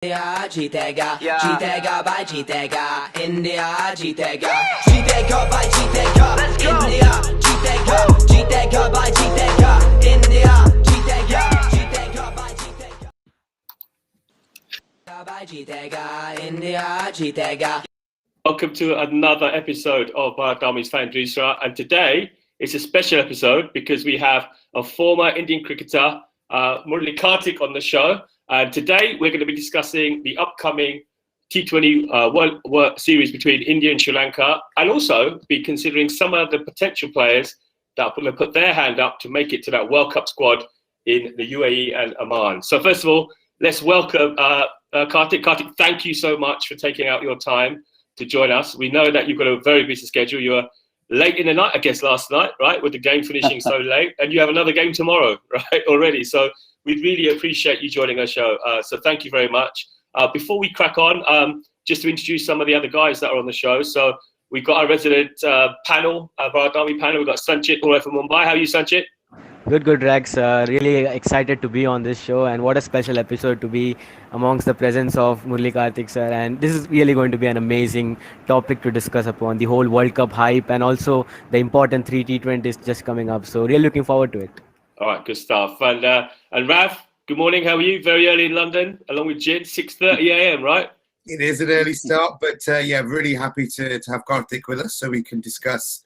India जीतेगा जीतेगा भाई जीतेगा इंडिया जीतेगा जीतेगा भाई जीतेगा इंडिया जीतेगा जीतेगा भाई जीतेगा इंडिया जीतेगा जीतेगा भाई जीतेगा इंडिया जीतेगा. Welcome to another episode of Bharat Fan Doosra, and today it's a special episode because we have a former Indian cricketer, Murali Kartik, on the show. And today we're going to be discussing the upcoming T20 World Series between India and Sri Lanka, and also be considering some of the potential players that are going to put their hand up to make it to that World Cup squad in the UAE and Oman. So first of all, let's welcome Kartik. Kartik, thank you so much for taking out your time to join us. We know that you've got a very busy schedule. You were late in the night, I guess, last night, right, with the game finishing so late, and you have another game tomorrow, right, already. So we really appreciate you joining our show. So thank you very much. Before we crack on, just to introduce some of the other guys that are on the show. So we've got our resident panel, Bharat panel. We've got Sanchit all the way from Mumbai. How are you, Sanchit? Good, Rex. Really excited to be on this show, and what a special episode to be amongst the presence of Murali Kartik sir. And this is really going to be an amazing topic to discuss upon the whole World Cup hype and also the important 3 T20s just coming up. So really looking forward to it. All right, good stuff. And Rav, good morning. How are you? Very early in London, along with Jid, 6:30 a.m. Right? It is an early start, but yeah, really happy to have Kartik with us so we can discuss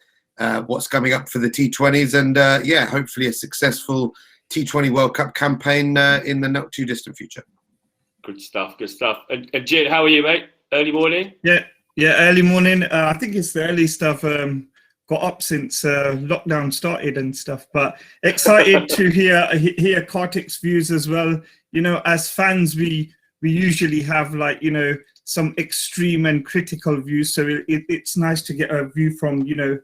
what's coming up for the T20s and yeah, hopefully a successful T20 World Cup campaign in the not too distant future. Good stuff, good stuff. And Jid, how are you, mate? Early morning? Yeah, early morning. I think it's the early stuff. Got up since lockdown started and stuff, but excited to hear Kartik's views as well. You know, as fans, we usually have, like, you know, some extreme and critical views, so it's nice to get a view from, you know,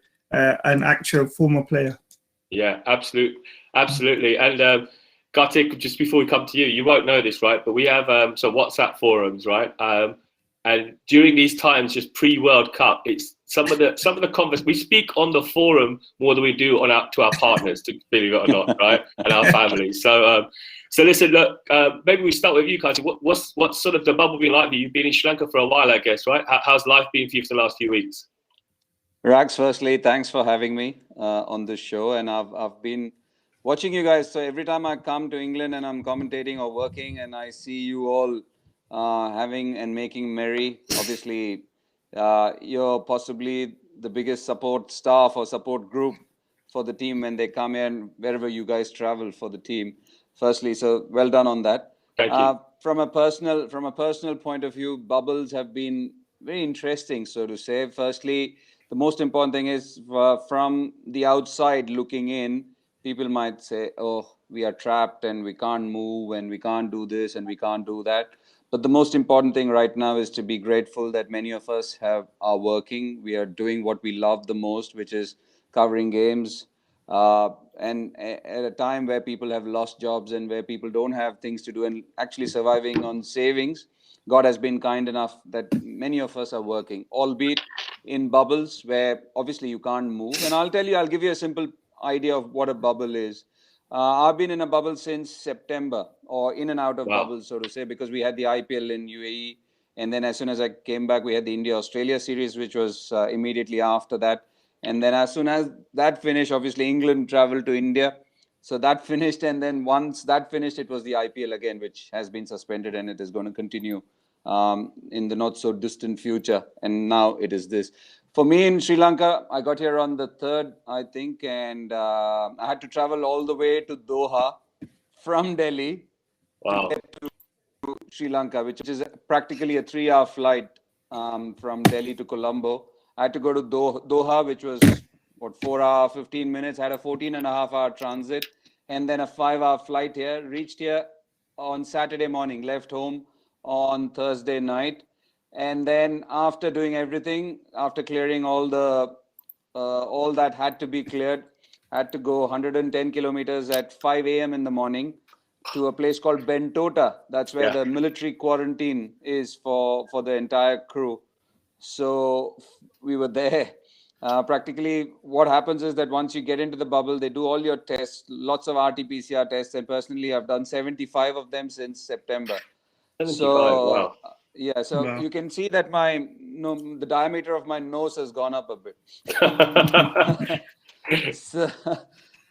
an actual former player. Yeah, absolutely. And Kartik, just before we come to you, you won't know this, right? But we have some WhatsApp forums, right? And during these times, just pre-World Cup, it's some of the conversations we speak on the forum more than we do to our partners, to believe it or not, right? And our families. So listen, look, maybe we start with you, Kartik. What's sort of the bubble been like for you? You've been in Sri Lanka for a while, I guess, right? How's life been for you for the last few weeks? Rags, firstly, thanks for having me on this show, and I've been watching you guys. So every time I come to England and I'm commentating or working, and I see you all having and making merry, obviously you're possibly the biggest support staff or support group for the team when they come in wherever you guys travel for the team. Firstly, so well done on that. Thank you. From a personal point of view, bubbles have been very interesting, so to say. Firstly, the most important thing is from the outside looking in, people might say, oh, we are trapped and we can't move and we can't do this and we can't do that. But the most important thing right now is to be grateful that many of us are working. We are doing what we love the most, which is covering games. And at a time where people have lost jobs and where people don't have things to do and actually surviving on savings, God has been kind enough that many of us are working, albeit in bubbles where obviously you can't move. And I'll give you a simple idea of what a bubble is. I've been in a bubble since September, or in and out of bubbles, so to say, because we had the IPL in UAE. And then as soon as I came back, we had the India-Australia series, which was immediately after that. And then as soon as that finished, obviously England traveled to India. So that finished. And then once that finished, it was the IPL again, which has been suspended and it is going to continue in the not so distant future. And now it is this. For me in Sri Lanka, I got here on the 3rd, I think, and I had to travel all the way to Doha from Delhi to Sri Lanka, which is practically a 3-hour flight from Delhi to Colombo. I had to go to Doha, which was 4 hours, 15 minutes, had a 14.5-hour transit, and then a 5-hour flight here. Reached here on Saturday morning, left home on Thursday night. And then after doing everything, after clearing all that had to be cleared, had to go 110 kilometers at 5 a.m. in the morning to a place called Bentota. That's where the military quarantine is for the entire crew. So we were there. Practically what happens is that once you get into the bubble, they do all your tests, lots of RT-PCR tests. And personally, I've done 75 of them since September. 75, So wow. yeah, so Wow. you can see that the diameter of my nose has gone up a bit. So,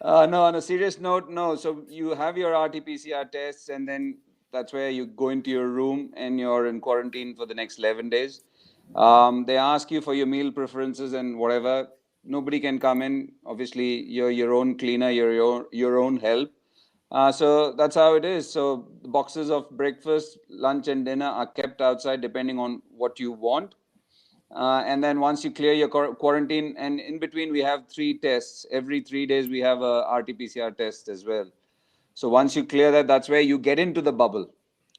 no, on a serious note, no. So you have your RT-PCR tests, and then that's where you go into your room and you're in quarantine for the next 11 days. They ask you for your meal preferences and whatever. Nobody can come in. Obviously, you're your own cleaner, you're your own help. So that's how it is. So the boxes of breakfast, lunch, and dinner are kept outside depending on what you want. And then once you clear your quarantine, and in between we have 3 tests. Every 3 days we have a RT-PCR test as well. So once you clear that, that's where you get into the bubble.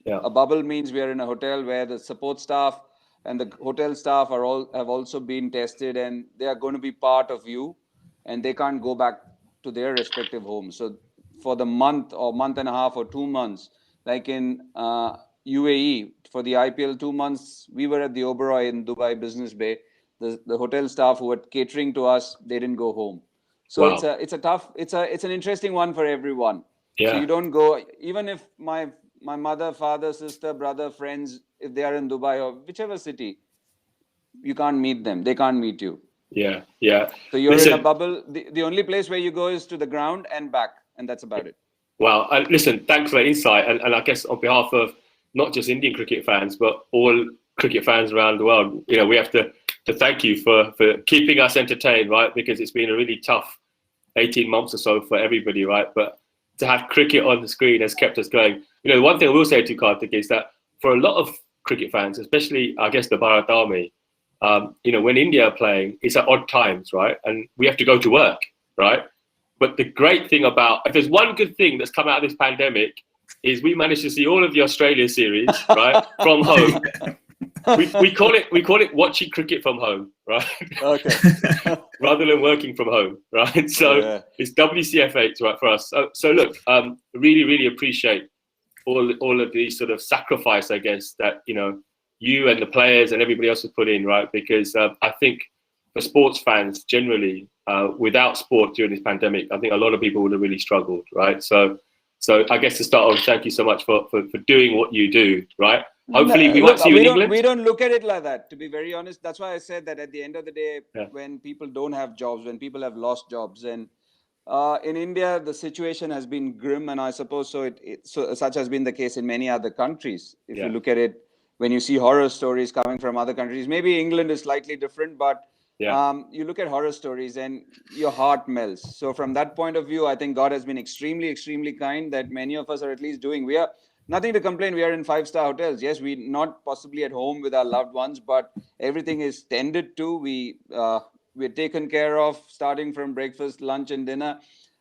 Yeah. A bubble means we are in a hotel where the support staff and the hotel staff have also been tested, and they are going to be part of you, and they can't go back to their respective homes. So for the month or month and a half or 2 months, like in UAE for the IPL, 2 months we were at the Oberoi in Dubai Business Bay. The hotel staff who were catering to us, they didn't go home. So Wow. it's an interesting one for everyone. Yeah. So you don't go, even if my mother, father, sister, brother, friends, if they are in Dubai or whichever city, you can't meet them. They can't meet you. Yeah, yeah. So you're Listen, in a bubble. The only place where you go is to the ground and back, and that's about it. Well, listen, thanks for that insight. And I guess on behalf of not just Indian cricket fans, but all cricket fans around the world, you know, we have to thank you for keeping us entertained, right? Because it's been a really tough 18 months or so for everybody, right? But to have cricket on the screen has kept us going. You know, one thing I will say to Kartik is that for a lot of cricket fans, especially, I guess, the Bharat Army, you know, when India are playing, it's at odd times, right? And we have to go to work, right? But the great thing about, if there's one good thing that's come out of this pandemic, is we managed to see all of the Australia series, right, from home. We call it watching cricket from home, right? Okay. Rather than working from home, right? So Yeah. it's WCF8, right, for us. So look, really appreciate all of these sort of sacrifice, I guess, that, you know, you and the players and everybody else has put in, right? Because I think for sports fans generally, without sport during this pandemic, I think a lot of people would have really struggled, right? So I guess to start off, thank you so much for doing what you do, right? Hopefully we might see you in England. We don't look at it like that, to be very honest. That's why I said that at the end of the day, Yeah. when people don't have jobs, when people have lost jobs, and in India, the situation has been grim, and I suppose so such has been the case in many other countries. If Yeah. you look at it, when you see horror stories coming from other countries, maybe England is slightly different, but you look at horror stories and your heart melts. So from that point of view, I think God has been extremely kind that many of us are at least doing. We are nothing to complain. We are in 5-star hotels. Yes, we not possibly at home with our loved ones, but everything is tended to. We're taken care of, starting from breakfast, lunch, and dinner.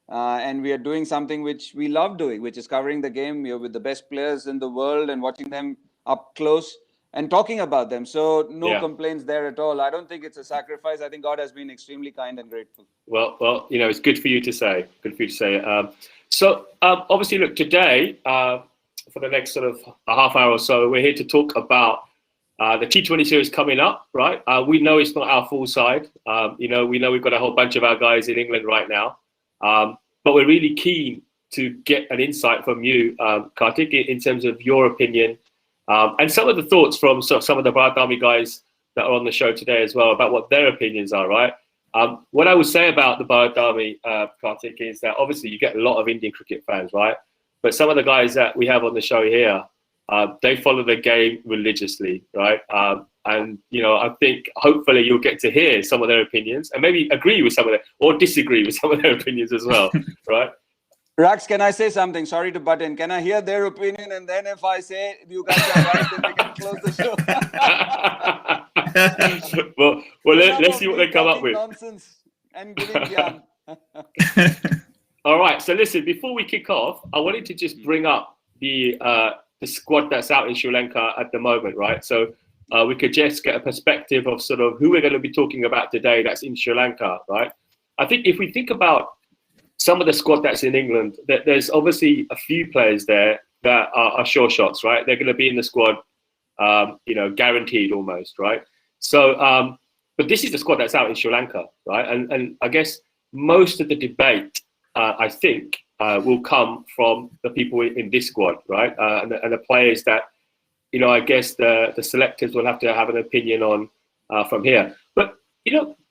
And we are doing something which we love doing, which is covering the game. We're with the best players in the world and watching them up close and talking about them. So no complaints there at all. I don't think it's a sacrifice. I think God has been extremely kind and grateful. Well, you know, it's good for you to say. Good for you to say. So obviously, look, today, for the next sort of a half hour or so, we're here to talk about the T20 series coming up, right? We know it's not our full side. You know, we know we've got a whole bunch of our guys in England right now. But we're really keen to get an insight from you, Kartik, in terms of your opinion and some of the thoughts from some of the Bharat Army guys that are on the show today as well about what their opinions are, right? What I would say about the Bharat Army, Kartik, is that obviously you get a lot of Indian cricket fans, right? But some of the guys that we have on the show here, they follow the game religiously, right? And, you know, I think hopefully you'll get to hear some of their opinions and maybe agree with some of them or disagree with some of their opinions as well, right? Rax, can I say something? Sorry to butt in. Can I hear their opinion? And then if I say you guys are right, then we can close the show. well, let's see what they come up with. Nonsense and giving gyan. All right. So listen, before we kick off, I wanted to just bring up the squad that's out in Sri Lanka at the moment, right? So we could just get a perspective of sort of who we're going to be talking about today that's in Sri Lanka, right? I think if we think about some of the squad that's in England, there's obviously a few players there that are sure shots, right? They're going to be in the squad, you know, guaranteed almost, right? So, but this is the squad that's out in Sri Lanka, right? And I guess most of the debate, I think, will come from the people in this squad, right? And the players that I guess the selectors will have to have an opinion on from here. But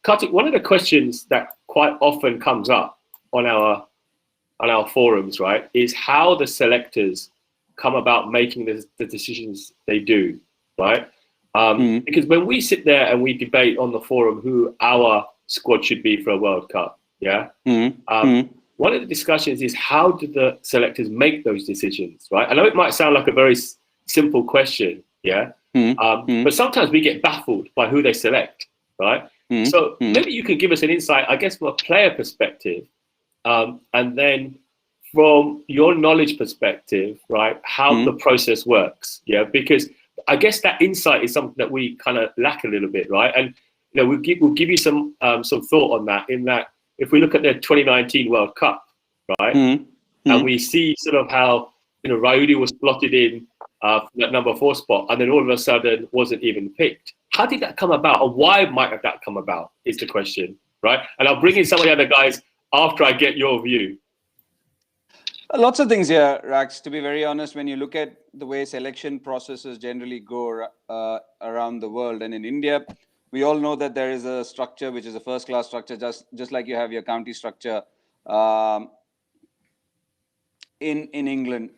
Kartik, one of the questions that quite often comes up on our forums, right, is how the selectors come about making the decisions they do, right? Because when we sit there and we debate on the forum who our squad should be for a World Cup, one of the discussions is how do the selectors make those decisions, right? I know it might sound like a very simple question, but sometimes we get baffled by who they select, right? So maybe you can give us an insight, I guess, from a player perspective, and then from your knowledge perspective, right, how the process works, because I guess that insight is something that we kind of lack a little bit, right? And we'll give you some thought on that. In that, if we look at the 2019 World Cup, right, and we see sort of how Rayudu was slotted in for that number 4 spot, and then all of a sudden wasn't even picked. How did that come about, or why might that come about? Is the question, right? And I'll bring in some of the other guys after I get your view. Lots of things here, Rax. To be very honest, when you look at the way selection processes generally go around the world, and in India, we all know that there is a structure which is a first-class structure, just like you have your county structure in England.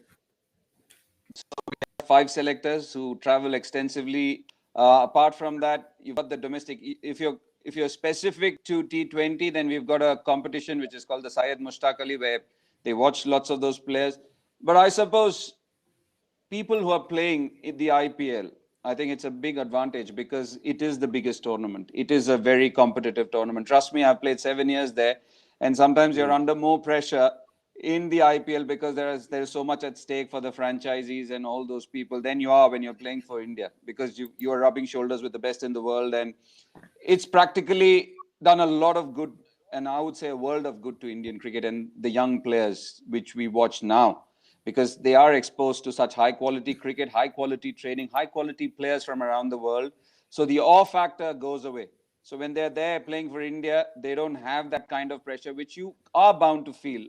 So we have 5 selectors who travel extensively. Apart from that, you've got the domestic. If you're specific to T20, then we've got a competition which is called the Syed Mushtaq Ali, where they watch lots of those players. But I suppose people who are playing in the IPL, I think it's a big advantage because it is the biggest tournament. It is a very competitive tournament. Trust me, I've played 7 years there. And sometimes you're under more pressure in the IPL because there is so much at stake for the franchisees and all those people than you are when you're playing for India, because you are rubbing shoulders with the best in the world. And it's practically done a lot of good, and I would say a world of good to Indian cricket and the young players which we watch now, because they are exposed to such high quality cricket, high quality training, high quality players from around the world. So the awe factor goes away. So when they're there playing for India, they don't have that kind of pressure, which you are bound to feel.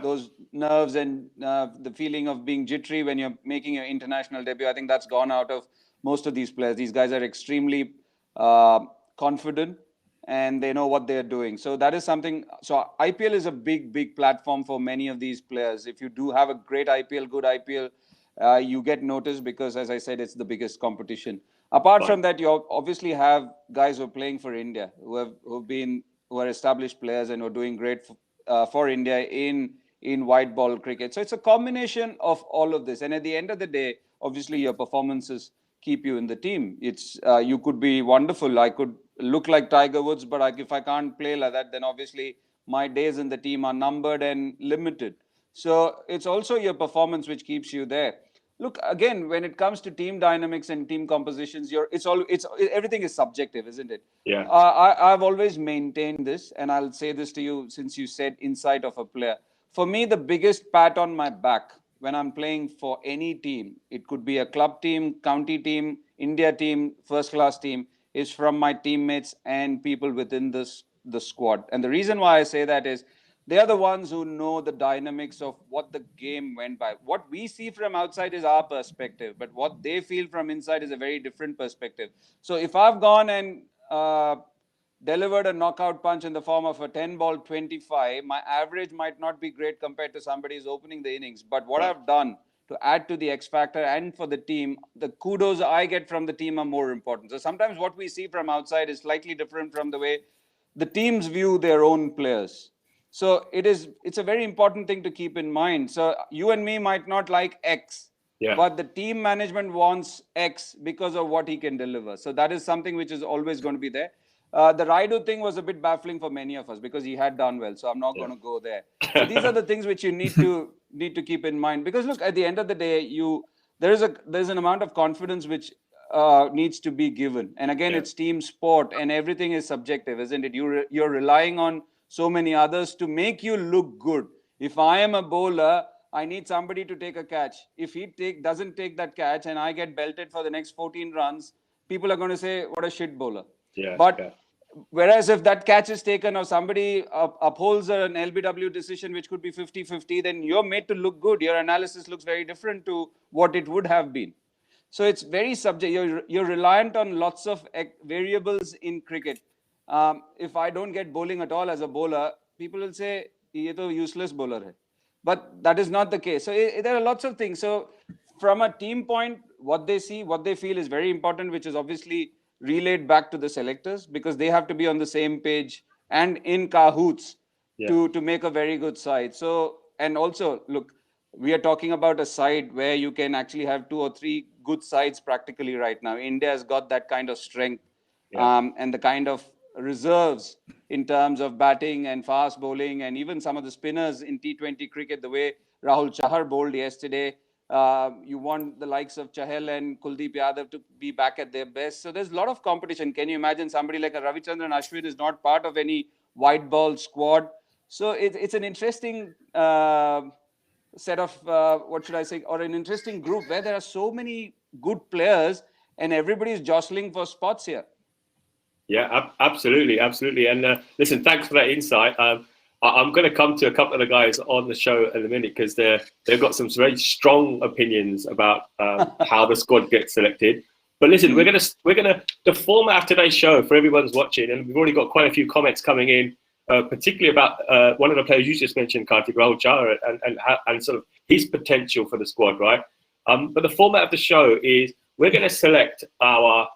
Those nerves and the feeling of being jittery when you're making your international debut, I think that's gone out of most of these players. These guys are extremely confident and they know what they're doing. So that is something. So IPL is a big platform for many of these players. If you do have a great IPL, good IPL, you get noticed because, as I said, it's the biggest competition. Apart from that, you obviously have guys who are playing for India, who are established players and who are doing great for India in white ball cricket. So it's a combination of all of this. And at the end of the day, obviously your performances keep you in the team. It's you could be wonderful. I could look like Tiger Woods, but if I can't play like that, then obviously my days in the team are numbered and limited. So it's also your performance which keeps you there. Look, again, when it comes to team dynamics and team compositions, everything is subjective, isn't it? Yeah. I've always maintained this, and I'll say this to you since you said insight of a player. For me, the biggest pat on my back when I'm playing for any team, it could be a club team, county team, India team, first-class team, is from my teammates and people within the squad. And the reason why I say that is they are the ones who know the dynamics of what the game went by. What we see from outside is our perspective, but what they feel from inside is a very different perspective. So if I've gone and delivered a knockout punch in the form of a 10-ball 25, my average might not be great compared to somebody who's opening the innings. But what I've done to add to the X factor and for the team, the kudos I get from the team are more important. So sometimes what we see from outside is slightly different from the way the teams view their own players. So it's a very important thing to keep in mind. So you and me might not like X, but the team management wants X because of what he can deliver. So that is something which is always going to be there. The Raidu thing was a bit baffling for many of us because he had done well. So I'm not going to go there. So these are the things which you need to keep in mind, because look, at the end of the day, there's an amount of confidence which needs to be given. And again, it's team sport and everything is subjective, isn't it? You're relying on so many others to make you look good. If I am a bowler, I need somebody to take a catch. If he doesn't take that catch and I get belted for the next 14 runs, people are going to say, what a shit bowler. Whereas if that catch is taken or somebody upholds an LBW decision, which could be 50-50, then you're made to look good. Your analysis looks very different to what it would have been. So it's very subject. You're reliant on lots of variables in cricket. If I don't get bowling at all as a bowler, people will say, "Ye to useless bowler hai." But that is not the case. So there are lots of things. So from a team point, what they see, what they feel is very important, which is obviously relayed back to the selectors, because they have to be on the same page and in cahoots to make a very good side. So, and also, look, we are talking about a side where you can actually have 2 or 3 good sides practically right now. India has got that kind of strength and the kind of reserves in terms of batting and fast bowling, and even some of the spinners in T20 cricket, the way Rahul Chahar bowled yesterday. You want the likes of Chahal and Kuldeep Yadav to be back at their best. So there's a lot of competition. Can you imagine somebody like a Ravichandran Ashwin is not part of any white ball squad? So it's an interesting set of, what should I say, or an interesting group where there are so many good players and everybody is jostling for spots here. Yeah, absolutely. And listen, thanks for that insight. I'm going to come to a couple of the guys on the show in a minute because they've got some very strong opinions about how the squad gets selected. But listen, we're gonna the format of today's show for everyone's watching, and we've already got quite a few comments coming in, particularly about one of the players you just mentioned, Kartik, Rahul Chahar, and sort of his potential for the squad, right? But the format of the show is we're going to select our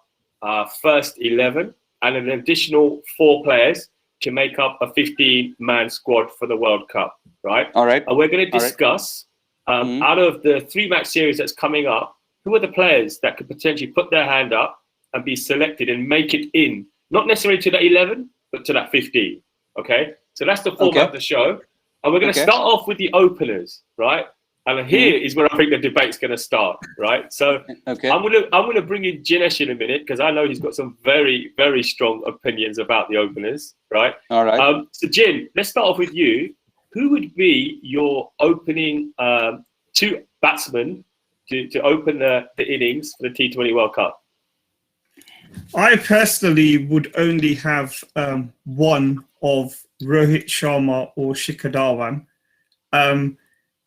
first 11 and an additional 4 players to make up a 15-man squad for the World Cup, right? All right. And we're going to discuss, out of the 3-match series that's coming up, who are the players that could potentially put their hand up and be selected and make it in, not necessarily to that 11, but to that 15, okay? So that's the format of the show. And we're going to start off with the openers, right? And here is where I think the debate's going to start, right? So I'm going to bring in Jinesh in a minute because I know he's got some very, very strong opinions about the openers, right? All right. So Jin, let's start off with you. Who would be your opening 2 batsmen to open the innings for the T20 World Cup? I personally would only have one of Rohit Sharma or Shikhar Dhawan.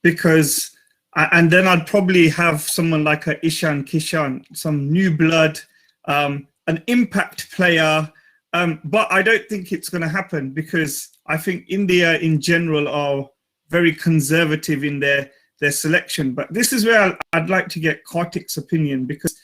Because, and then I'd probably have someone like a Ishan Kishan, some new blood, an impact player. But I don't think it's going to happen because I think India in general are very conservative in their selection. But this is where I'd like to get Kartik's opinion, because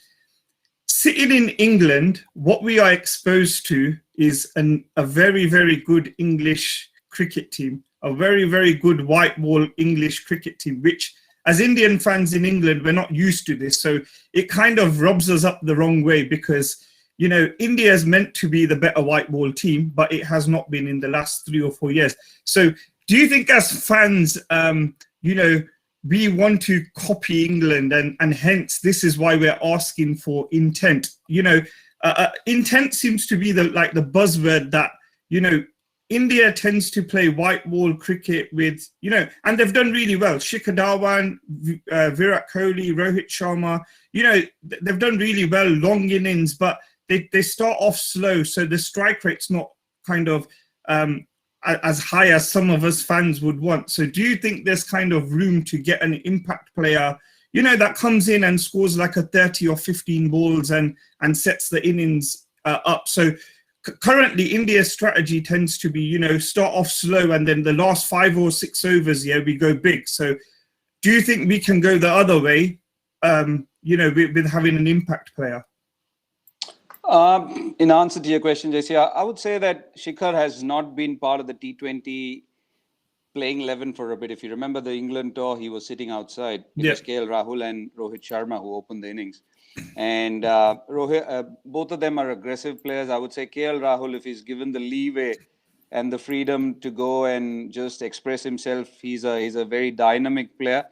sitting in England, what we are exposed to is a very, very good English cricket team. A very, very good white ball English cricket team, which as Indian fans in England, we're not used to this. So it kind of rubs us up the wrong way because, you know, India is meant to be the better white ball team, but it has not been in the last 3 or 4 years. So do you think as fans, you know, we want to copy England and hence this is why we're asking for intent? You know, intent seems to be the buzzword that, you know, India tends to play white ball cricket with, you know, and they've done really well. Shikhar Dhawan, Virat Kohli, Rohit Sharma, you know, they've done really well, long innings, but they start off slow. So the strike rate's not kind of as high as some of us fans would want. So do you think there's kind of room to get an impact player, you know, that comes in and scores like a 30 or 15 balls and sets the innings up? So currently, India's strategy tends to be, you know, start off slow and then the last 5 or 6 overs, we go big. So do you think we can go the other way, you know, with having an impact player? In answer to your question, JC, I would say that Shikhar has not been part of the T20 playing 11 for a bit. If you remember the England tour, he was sitting outside. It was KL Rahul and Rohit Sharma who opened the innings. And both of them are aggressive players. I would say KL Rahul, if he's given the leeway and the freedom to go and just express himself, he's a very dynamic player.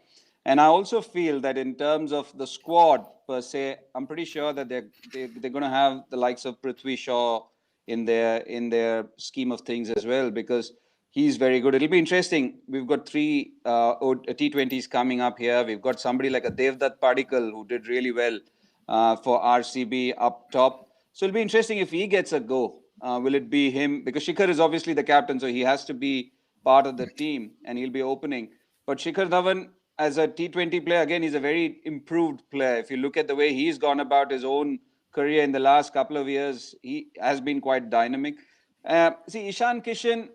And I also feel that in terms of the squad per se, I'm pretty sure that they're going to have the likes of Prithvi Shaw in their scheme of things as well, because he's very good. It'll be interesting. We've got 3 T20s coming up here. We've got somebody like a Devdutt Padikkal who did really well for RCB up top. So it'll be interesting if he gets a go. Will it be him? Because Shikhar is obviously the captain, so he has to be part of the team and he'll be opening. But Shikhar Dhawan, as a T20 player, again, he's a very improved player. If you look at the way he's gone about his own career in the last couple of years, he has been quite dynamic. See, Ishan Kishan,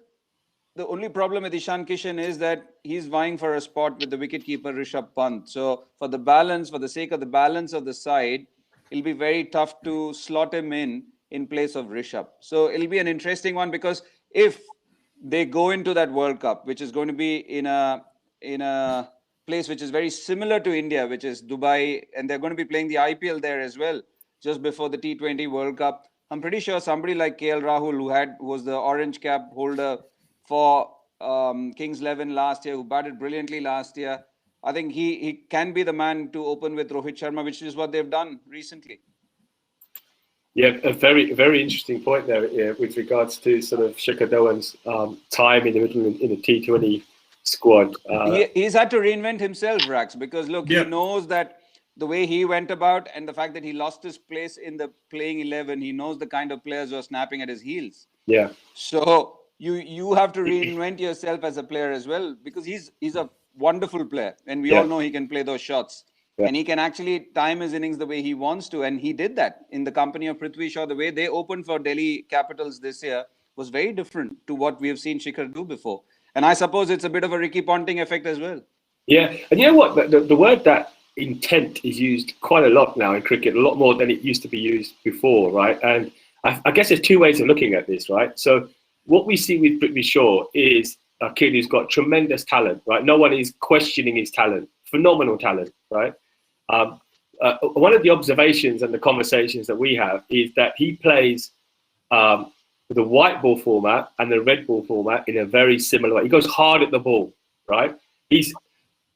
the only problem with Ishan Kishan is that he's vying for a spot with the wicketkeeper Rishabh Pant. So for the sake of the balance of the side, it'll be very tough to slot him in place of Rishabh. So it'll be an interesting one, because if they go into that World Cup, which is going to be in a place which is very similar to India, which is Dubai, and they're going to be playing the IPL there as well, just before the T20 World Cup. I'm pretty sure somebody like KL Rahul, who was the orange cap holder for Kings 11 last year, who batted brilliantly last year, I think he can be the man to open with Rohit Sharma, which is what they've done recently. Yeah, a very, very interesting point there with regards to sort of Shikhar Dhawan's time in the middle in the T20 squad. He's had to reinvent himself, Rax, because look, he knows that the way he went about and the fact that he lost his place in the playing 11, he knows the kind of players who are snapping at his heels. Yeah. So you have to reinvent yourself as a player as well, because he's a wonderful player, and we all know he can play those shots. Yeah. And he can actually time his innings the way he wants to. And he did that in the company of Prithvi Shaw. The way they opened for Delhi Capitals this year was very different to what we have seen Shikhar do before. And I suppose it's a bit of a Ricky Ponting effect as well. Yeah. And you know what? The word that intent is used quite a lot now in cricket, a lot more than it used to be used before, right? And I guess there's two ways of looking at this, right? So what we see with Prithvi Shaw is a kid who's got tremendous talent, right? No one is questioning his talent, phenomenal talent, right? One of the observations and the conversations that we have is that he plays the white ball format and the red ball format in a very similar way. He goes hard at the ball, right? He's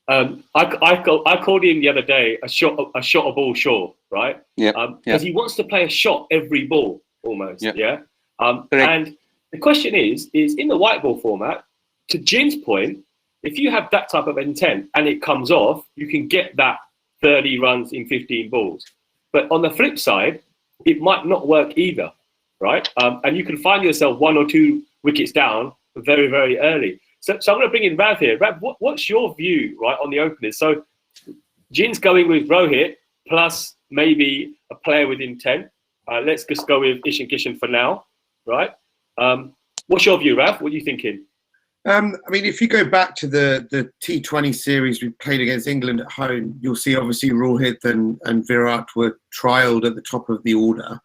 I called him the other day a shot a ball Shaw, right? Yeah. Because he wants to play a shot every ball almost. Yeah. And the question is in the white ball format, to Jin's point, if you have that type of intent and it comes off, you can get that 30 runs in 15 balls. But on the flip side, it might not work either, right? And you can find yourself 1 or 2 wickets down very, very early. So I'm going to bring in Rav here. Rav, what's your view, right, on the openers? So Jin's going with Rohit plus maybe a player with intent. Let's just go with Ishan Kishan for now, right? What's your view, Rav? What are you thinking? I mean, if you go back to the T20 series we played against England at home, you'll see obviously Rohit and Virat were trialled at the top of the order.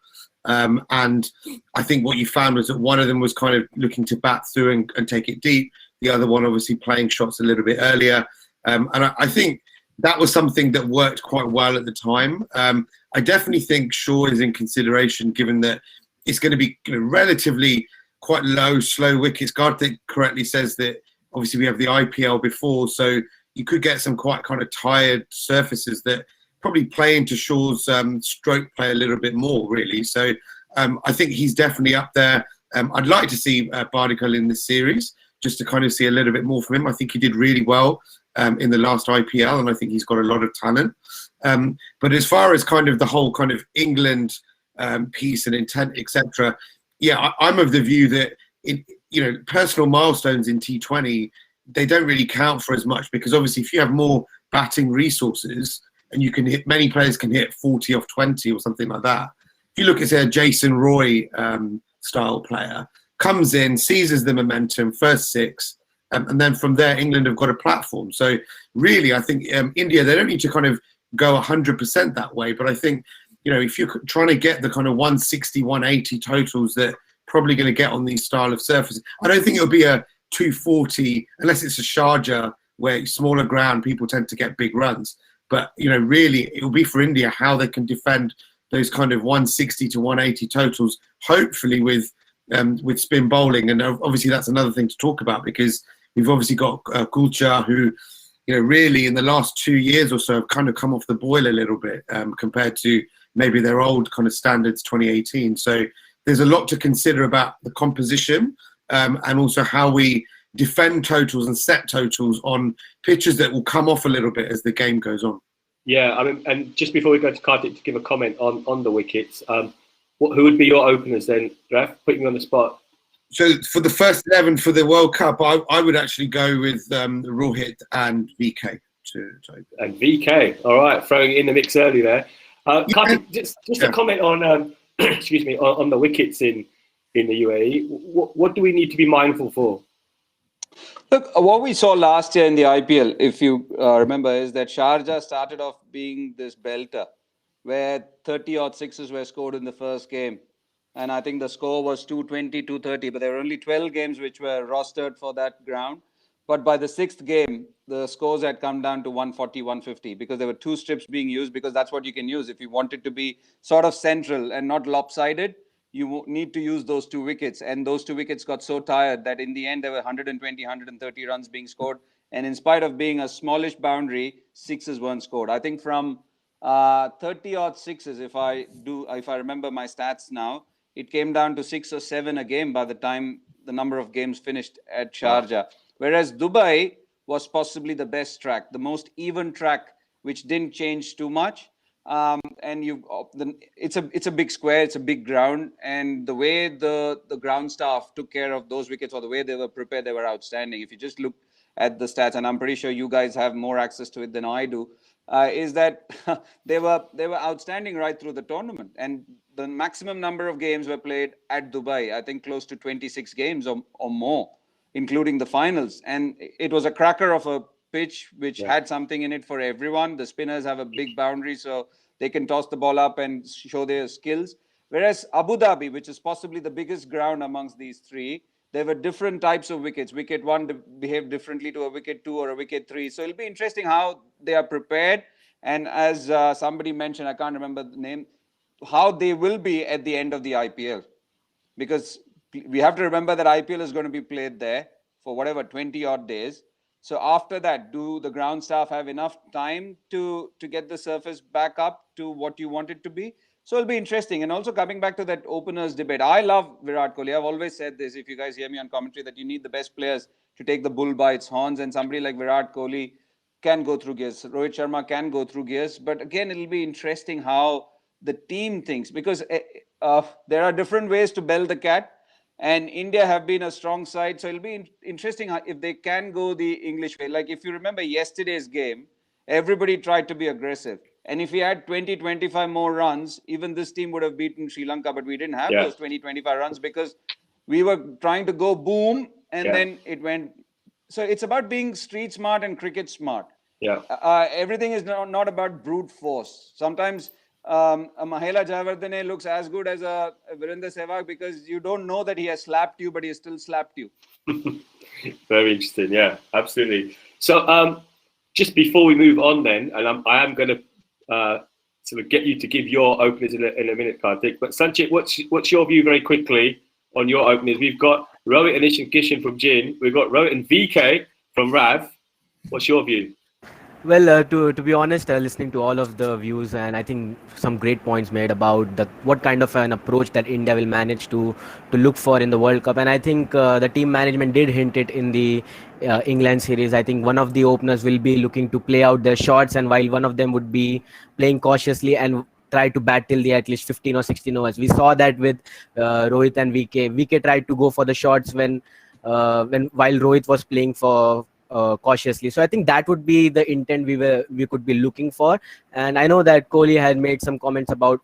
And I think what you found was that one of them was kind of looking to bat through and take it deep. The other one obviously playing shots a little bit earlier. And I think that was something that worked quite well at the time. I definitely think Shaw is in consideration, given that it's going to be relatively quite low, slow wickets. Kartik correctly says that obviously we have the IPL before, so you could get some quite kind of tired surfaces that probably play into Shaw's stroke play a little bit more, really. So I think he's definitely up there. I'd like to see Bharat in this series, just to kind of see a little bit more from him. I think he did really well in the last IPL, and I think he's got a lot of talent. But as far as kind of the whole kind of England piece and intent, etc., yeah, I'm of the view that personal milestones in T20, they don't really count for as much, because obviously if you have more batting resources and you can hit, many players can hit 40 off 20 or something like that. If you look at, say, a Jason Roy style player, comes in, seizes the momentum, first 6, and then from there England have got a platform. So really, I think India, they don't need to kind of go 100% that way, but I think if you're trying to get the kind of 160, 180 totals that probably going to get on these style of surfaces, I don't think it'll be a 240 unless it's a Sharjah where smaller ground, people tend to get big runs. But, really it will be for India how they can defend those kind of 160 to 180 totals, hopefully with spin bowling. And obviously that's another thing to talk about, because we've obviously got Gulchar, who, really in the last 2 years or so have kind of come off the boil a little bit compared to maybe their old kind of standards 2018. So there's a lot to consider about the composition and also how we defend totals and set totals on pitches that will come off a little bit as the game goes on. Yeah, I mean, and just before we go to Kartik to give a comment on the wickets, who would be your openers then, Raf? Putting you on the spot. So for the first 11 for the World Cup, I would actually go with Rohit and VK. And VK. All right, throwing in the mix early there. Kartik, just a comment on excuse me, on the wickets in the UAE. What do we need to be mindful for? Look, what we saw last year in the IPL, if you remember, is that Sharjah started off being this belter, where 30-odd sixes were scored in the first game. And I think the score was 220, 230, but there were only 12 games which were rostered for that ground. But by the sixth game, the scores had come down to 140, 150 because there were two strips being used, because that's what you can use. If you want it to be sort of central and not lopsided, you need to use those two wickets. And those two wickets got so tired that in the end, there were 120, 130 runs being scored. And in spite of being a smallish boundary, sixes weren't scored. I think from 30-odd sixes, if I remember my stats now, it came down to 6 or 7 a game by the time the number of games finished at Sharjah. Whereas Dubai was possibly the best track, the most even track, which didn't change too much. And it's a big square, it's a big ground, and the way the ground staff took care of those wickets, or the way they were prepared, they were outstanding. If you just look at the stats, and I'm pretty sure you guys have more access to it than I do, is that they were outstanding right through the tournament. And the maximum number of games were played at Dubai, I think close to 26 games or more, including the finals. And it was a cracker of a pitch which had something in it for everyone. The spinners have a big boundary, so they can toss the ball up and show their skills. Whereas Abu Dhabi, which is possibly the biggest ground amongst these three, there were different types of wickets. Wicket 1 behaved differently to a wicket 2 or a wicket 3. So it'll be interesting how they are prepared. And as somebody mentioned, I can't remember the name, how they will be at the end of the IPL. Because we have to remember that IPL is going to be played there for whatever, 20 odd days. So after that, do the ground staff have enough time to get the surface back up to what you want it to be? So it'll be interesting. And also coming back to that openers debate, I love Virat Kohli. I've always said this, if you guys hear me on commentary, that you need the best players to take the bull by its horns. And somebody like Virat Kohli can go through gears. Rohit Sharma can go through gears. But again, it'll be interesting how the team thinks, because there are different ways to bell the cat. And India have been a strong side. So it'll be interesting if they can go the English way. Like if you remember yesterday's game, everybody tried to be aggressive. And if we had 20, 25 more runs, even this team would have beaten Sri Lanka. But we didn't have those 20, 25 runs because we were trying to go boom and then it went. So it's about being street smart and cricket smart. Everything is not about brute force. Sometimes a Mahela Jayawardene looks as good as a Virender Sehwag because you don't know that he has slapped you, but he has still slapped you. Very interesting. Yeah, absolutely. So just before we move on then, and I am going to sort of get you to give your openers in a minute, Kartik. But Sanchit, what's your view very quickly on your openers? We've got Rohit, Anish and Kishan from Jin. We've got Rohit and VK from Rav. What's your view? Well, to be honest, listening to all of the views, and I think some great points made about what kind of an approach that India will manage to look for in the World Cup. And I think the team management did hint it in the England series. I think one of the openers will be looking to play out their shots, and while one of them would be playing cautiously and try to bat till the at least 15 or 16 overs. We saw that with Rohit and VK. VK tried to go for the shots while Rohit was playing for cautiously. So I think that would be the intent we could be looking for. And I know that Kohli had made some comments about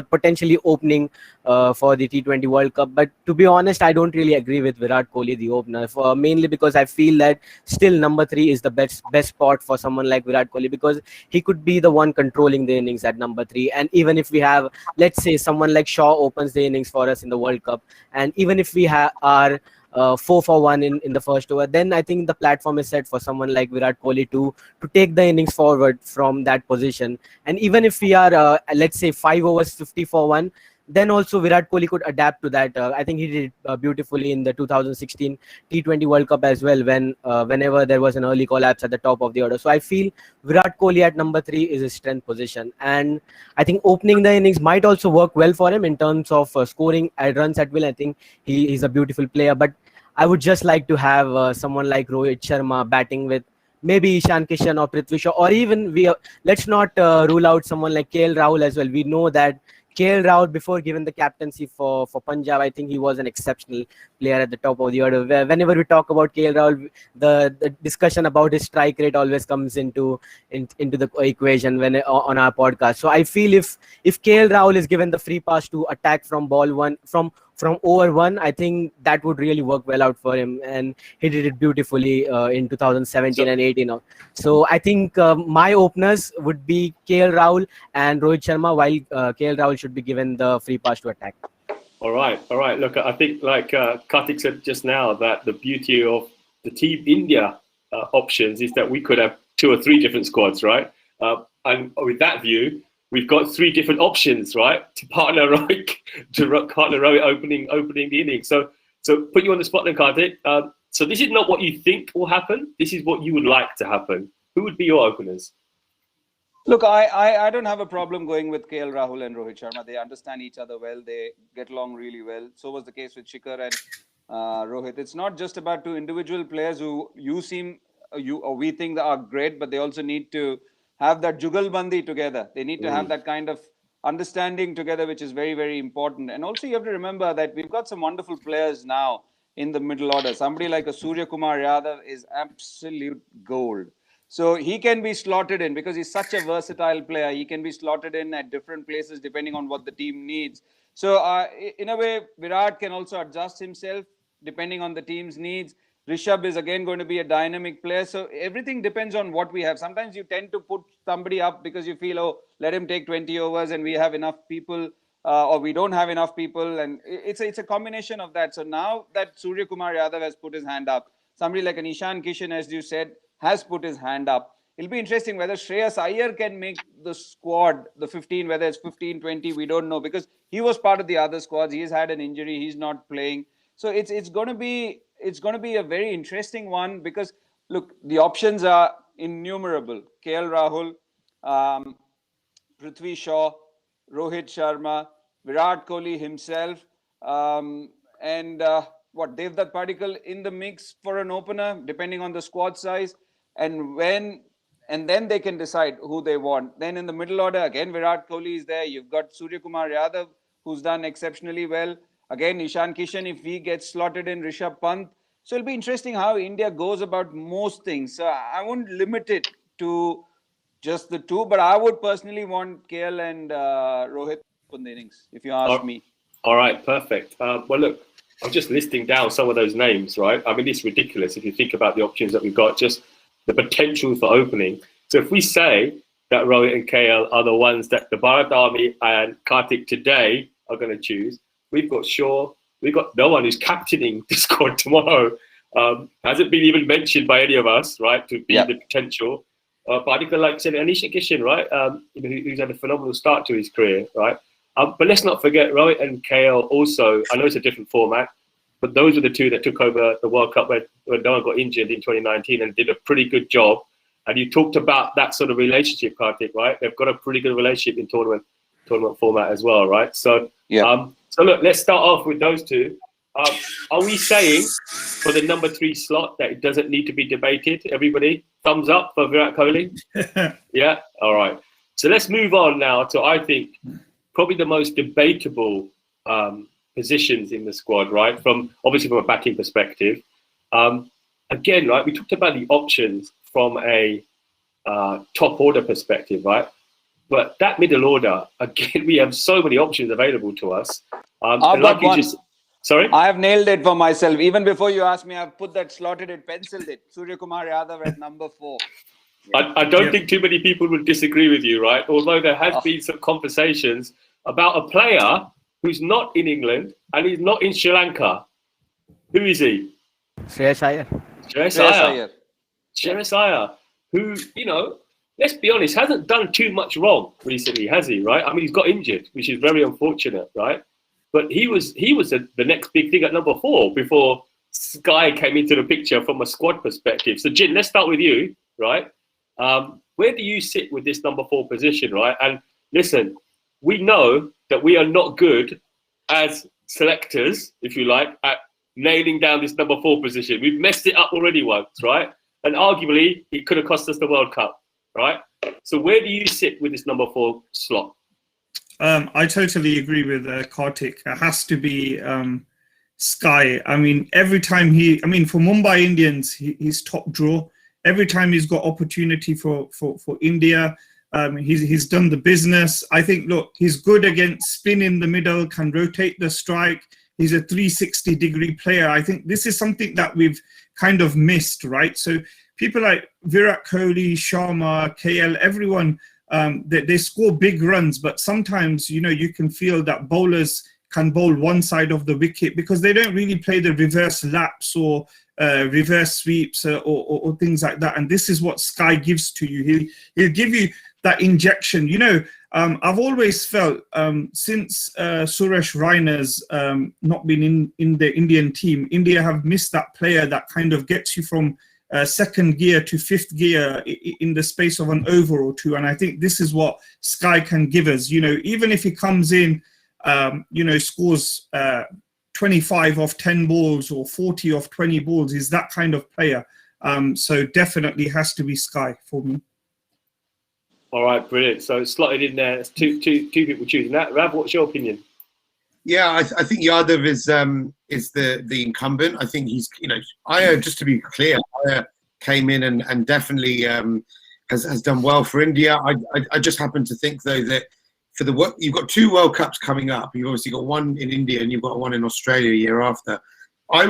potentially opening for the T20 World Cup. But to be honest, I don't really agree with Virat Kohli, the opener, mainly because I feel that still number 3 is the best spot for someone like Virat Kohli, because he could be the one controlling the innings at number 3. And even if we have, let's say, someone like Shaw opens the innings for us in the World Cup, and even if we are 4 for 1 in the first over, then I think the platform is set for someone like Virat Kohli to take the innings forward from that position. And even if we are let's say 5 overs 50 for 1, then also Virat Kohli could adapt to that. I think he did beautifully in the 2016 T20 World Cup as well, whenever there was an early collapse at the top of the order. So I feel Virat Kohli at number 3 is his strength position, and I think opening the innings might also work well for him in terms of scoring runs at will. I think he's a beautiful player, but I would just like to have someone like Rohit Sharma batting with maybe Ishan Kishan or Prithvi Shaw, or even let's not rule out someone like KL Rahul as well. We know that KL Rahul, before given the captaincy for Punjab, I think he was an exceptional player at the top of the order. Whenever we talk about KL Rahul, the discussion about his strike rate always comes into the equation when on our podcast. So I feel if KL Rahul is given the free pass to attack from ball one, from over one, I think that would really work well out for him, and he did it beautifully in 2017 and 18. So I think my openers would be KL Rahul and Rohit Sharma, while KL Rahul should be given the free pass to attack. All right. Look, I think like Kartik said just now, that the beauty of the Team India options is that we could have 2 or 3 different squads, right? And with that view, we've got 3 different options, right, to partner Rohit opening the innings. So put you on the spot then, Kartik. So this is not what you think will happen. This is what you would like to happen. Who would be your openers? Look, I don't have a problem going with KL Rahul and Rohit Sharma. They understand each other well. They get along really well. So was the case with Shikhar and Rohit. It's not just about 2 individual players who we think that are great, but they also need to have that jugalbandi together. They need to have that kind of understanding together, which is very, very important. And also you have to remember that we've got some wonderful players now in the middle order. Somebody like a Surya Kumar Yadav is absolute gold. So he can be slotted in because he's such a versatile player. He can be slotted in at different places depending on what the team needs. So in a way, Virat can also adjust himself depending on the team's needs. Rishabh is again going to be a dynamic player. So everything depends on what we have. Sometimes you tend to put somebody up because you feel, oh, let him take 20 overs and we have enough people, or we don't have enough people. And it's a combination of that. So now that Surya Kumar Yadav has put his hand up, somebody like an Ishan Kishan, as you said, has put his hand up. It'll be interesting whether Shreyas Iyer can make the squad, the 15, whether it's 15, 20, we don't know, because he was part of the other squads. He's had an injury. He's not playing. So it's going to be a very interesting one because, look, the options are innumerable. KL Rahul, Prithvi Shaw, Rohit Sharma, Virat Kohli himself, and Devdutt Padikkal in the mix for an opener, depending on the squad size. And then they can decide who they want. Then in the middle order, again, Virat Kohli is there. You've got Surya Kumar Yadav, who's done exceptionally well. Again, Ishan Kishan, if he gets slotted in, Rishabh Pant. So it'll be interesting how India goes about most things. So I won't limit it to just the 2, but I would personally want KL and Rohit in the innings, if you ask me. All right, perfect. Well, look, I'm just listing down some of those names, right? I mean, it's ridiculous if you think about the options that we've got, just the potential for opening. So if we say that Rohit and KL are the ones that the Bharat Army and Kartik today are going to choose, we've got Shaw, we've got no one who's captaining the squad tomorrow. Hasn't been even mentioned by any of us, right, to be the potential. Particularly like said, Anisha Kishan, right, who's had a phenomenal start to his career, right? But let's not forget Rohit and KL also. I know it's a different format, but those are the 2 that took over the World Cup when no one got injured in 2019 and did a pretty good job. And you talked about that sort of relationship, Kartik, right? They've got a pretty good relationship in tournament format as well, right? So, so look, let's start off with those 2. Are we saying for the number 3 slot that it doesn't need to be debated? Everybody, thumbs up for Virat Kohli? Yeah? All right. So let's move on now to, I think, probably the most debatable positions in the squad, right? Obviously from a batting perspective. Again, right, we talked about the options from a top order perspective, right? But that middle order, again, we have so many options available to us. I've got one. Sorry? I have nailed it for myself. Even before you asked me, I've put that, slotted it, penciled it. Surya Kumar Yadav at number 4. I don't think too many people would disagree with you, right? Although there has been some conversations about a player who's not in England and he's not in Sri Lanka. Who is he? Shreyas Iyer. Shreyas Iyer, who, let's be honest, hasn't done too much wrong recently, has he, right? I mean, he's got injured, which is very unfortunate, right? But he was the next big thing at number 4 before Sky came into the picture from a squad perspective. So, Jin, let's start with you, right? Where do you sit with this number 4 position, right? And listen, we know that we are not good as selectors, if you like, at nailing down this number 4 position. We've messed it up already once, right? And arguably, it could have cost us the World Cup, right? So where do you sit with this number 4 slot? I totally agree with Kartik. It has to be Sky. I mean, every time for Mumbai Indians, he's top draw. Every time he's got opportunity for India, he's done the business. I think, look, he's good against spin in the middle, can rotate the strike. He's a 360-degree player. I think this is something that we've kind of missed, right? So people like Virat Kohli, Sharma, KL, everyone, they score big runs, but sometimes, you can feel that bowlers can bowl one side of the wicket because they don't really play the reverse laps or reverse sweeps or things like that. And this is what Sky gives to you. He'll give you that injection. I've always felt since Suresh Raina's not been in the Indian team, India have missed that player that kind of gets you from second gear to fifth gear in the space of an over or two. And I think this is what Sky can give us. Even if he comes in, scores 25 off 10 balls or 40 off 20 balls, is that kind of player. So definitely has to be Sky for me. All right, brilliant. So it's slotted in there. It's two people choosing that. Rav, what's your opinion? Yeah, I think Yadav is the incumbent. I think he's, Iyer, just to be clear, Iyer came in and definitely has done well for India. I just happen to think though that for you've got 2 World Cups coming up. You've obviously got one in India and you've got one in Australia a year after. I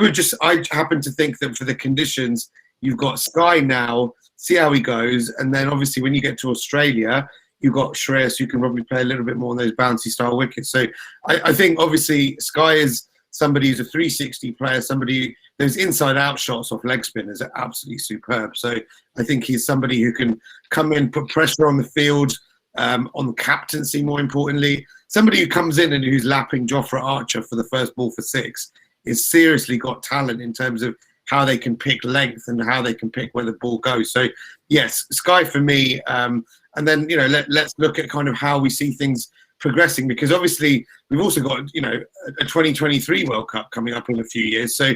happen to think that for the conditions, you've got Sky now, see how he goes, and then obviously when you get to Australia, you've got Shreyas who can probably play a little bit more on those bouncy style wickets. So I think obviously Sky is somebody who's a 360 player, somebody those inside out shots off leg spinners are absolutely superb. So I think he's somebody who can come in, put pressure on the field, on the captaincy more importantly. Somebody who comes in and who's lapping Jofra Archer for the first ball for 6 is seriously got talent in terms of how they can pick length and how they can pick where the ball goes. So yes, Sky for me. And then, let's look at kind of how we see things progressing, because obviously we've also got, a 2023 World Cup coming up in a few years. So,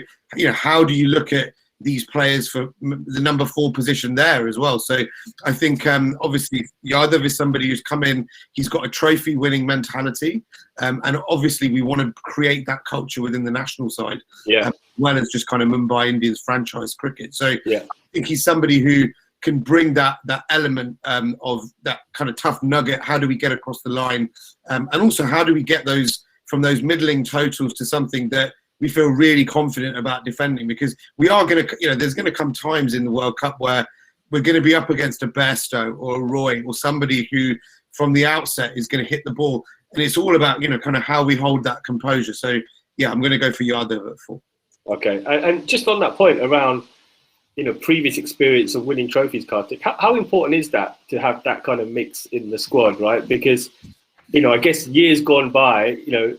how do you look at these players for the number 4 position there as well? So I think obviously Yadav is somebody who's come in, he's got a trophy winning mentality. And obviously we want to create that culture within the national side, as well as just kind of Mumbai Indians franchise cricket. So I think he's somebody who can bring that element of that kind of tough nugget. How do we get across the line? And also how do we get those from those middling totals to something that we feel really confident about defending? Because we are going to, there's going to come times in the World Cup where we're going to be up against a Bairstow or a Roy or somebody who from the outset is going to hit the ball. And it's all about, kind of how we hold that composure. So, I'm going to go for Yadav at 4. Okay. And just on that point around, previous experience of winning trophies, Kartik, how important is that to have that kind of mix in the squad, right? Because, I guess years gone by,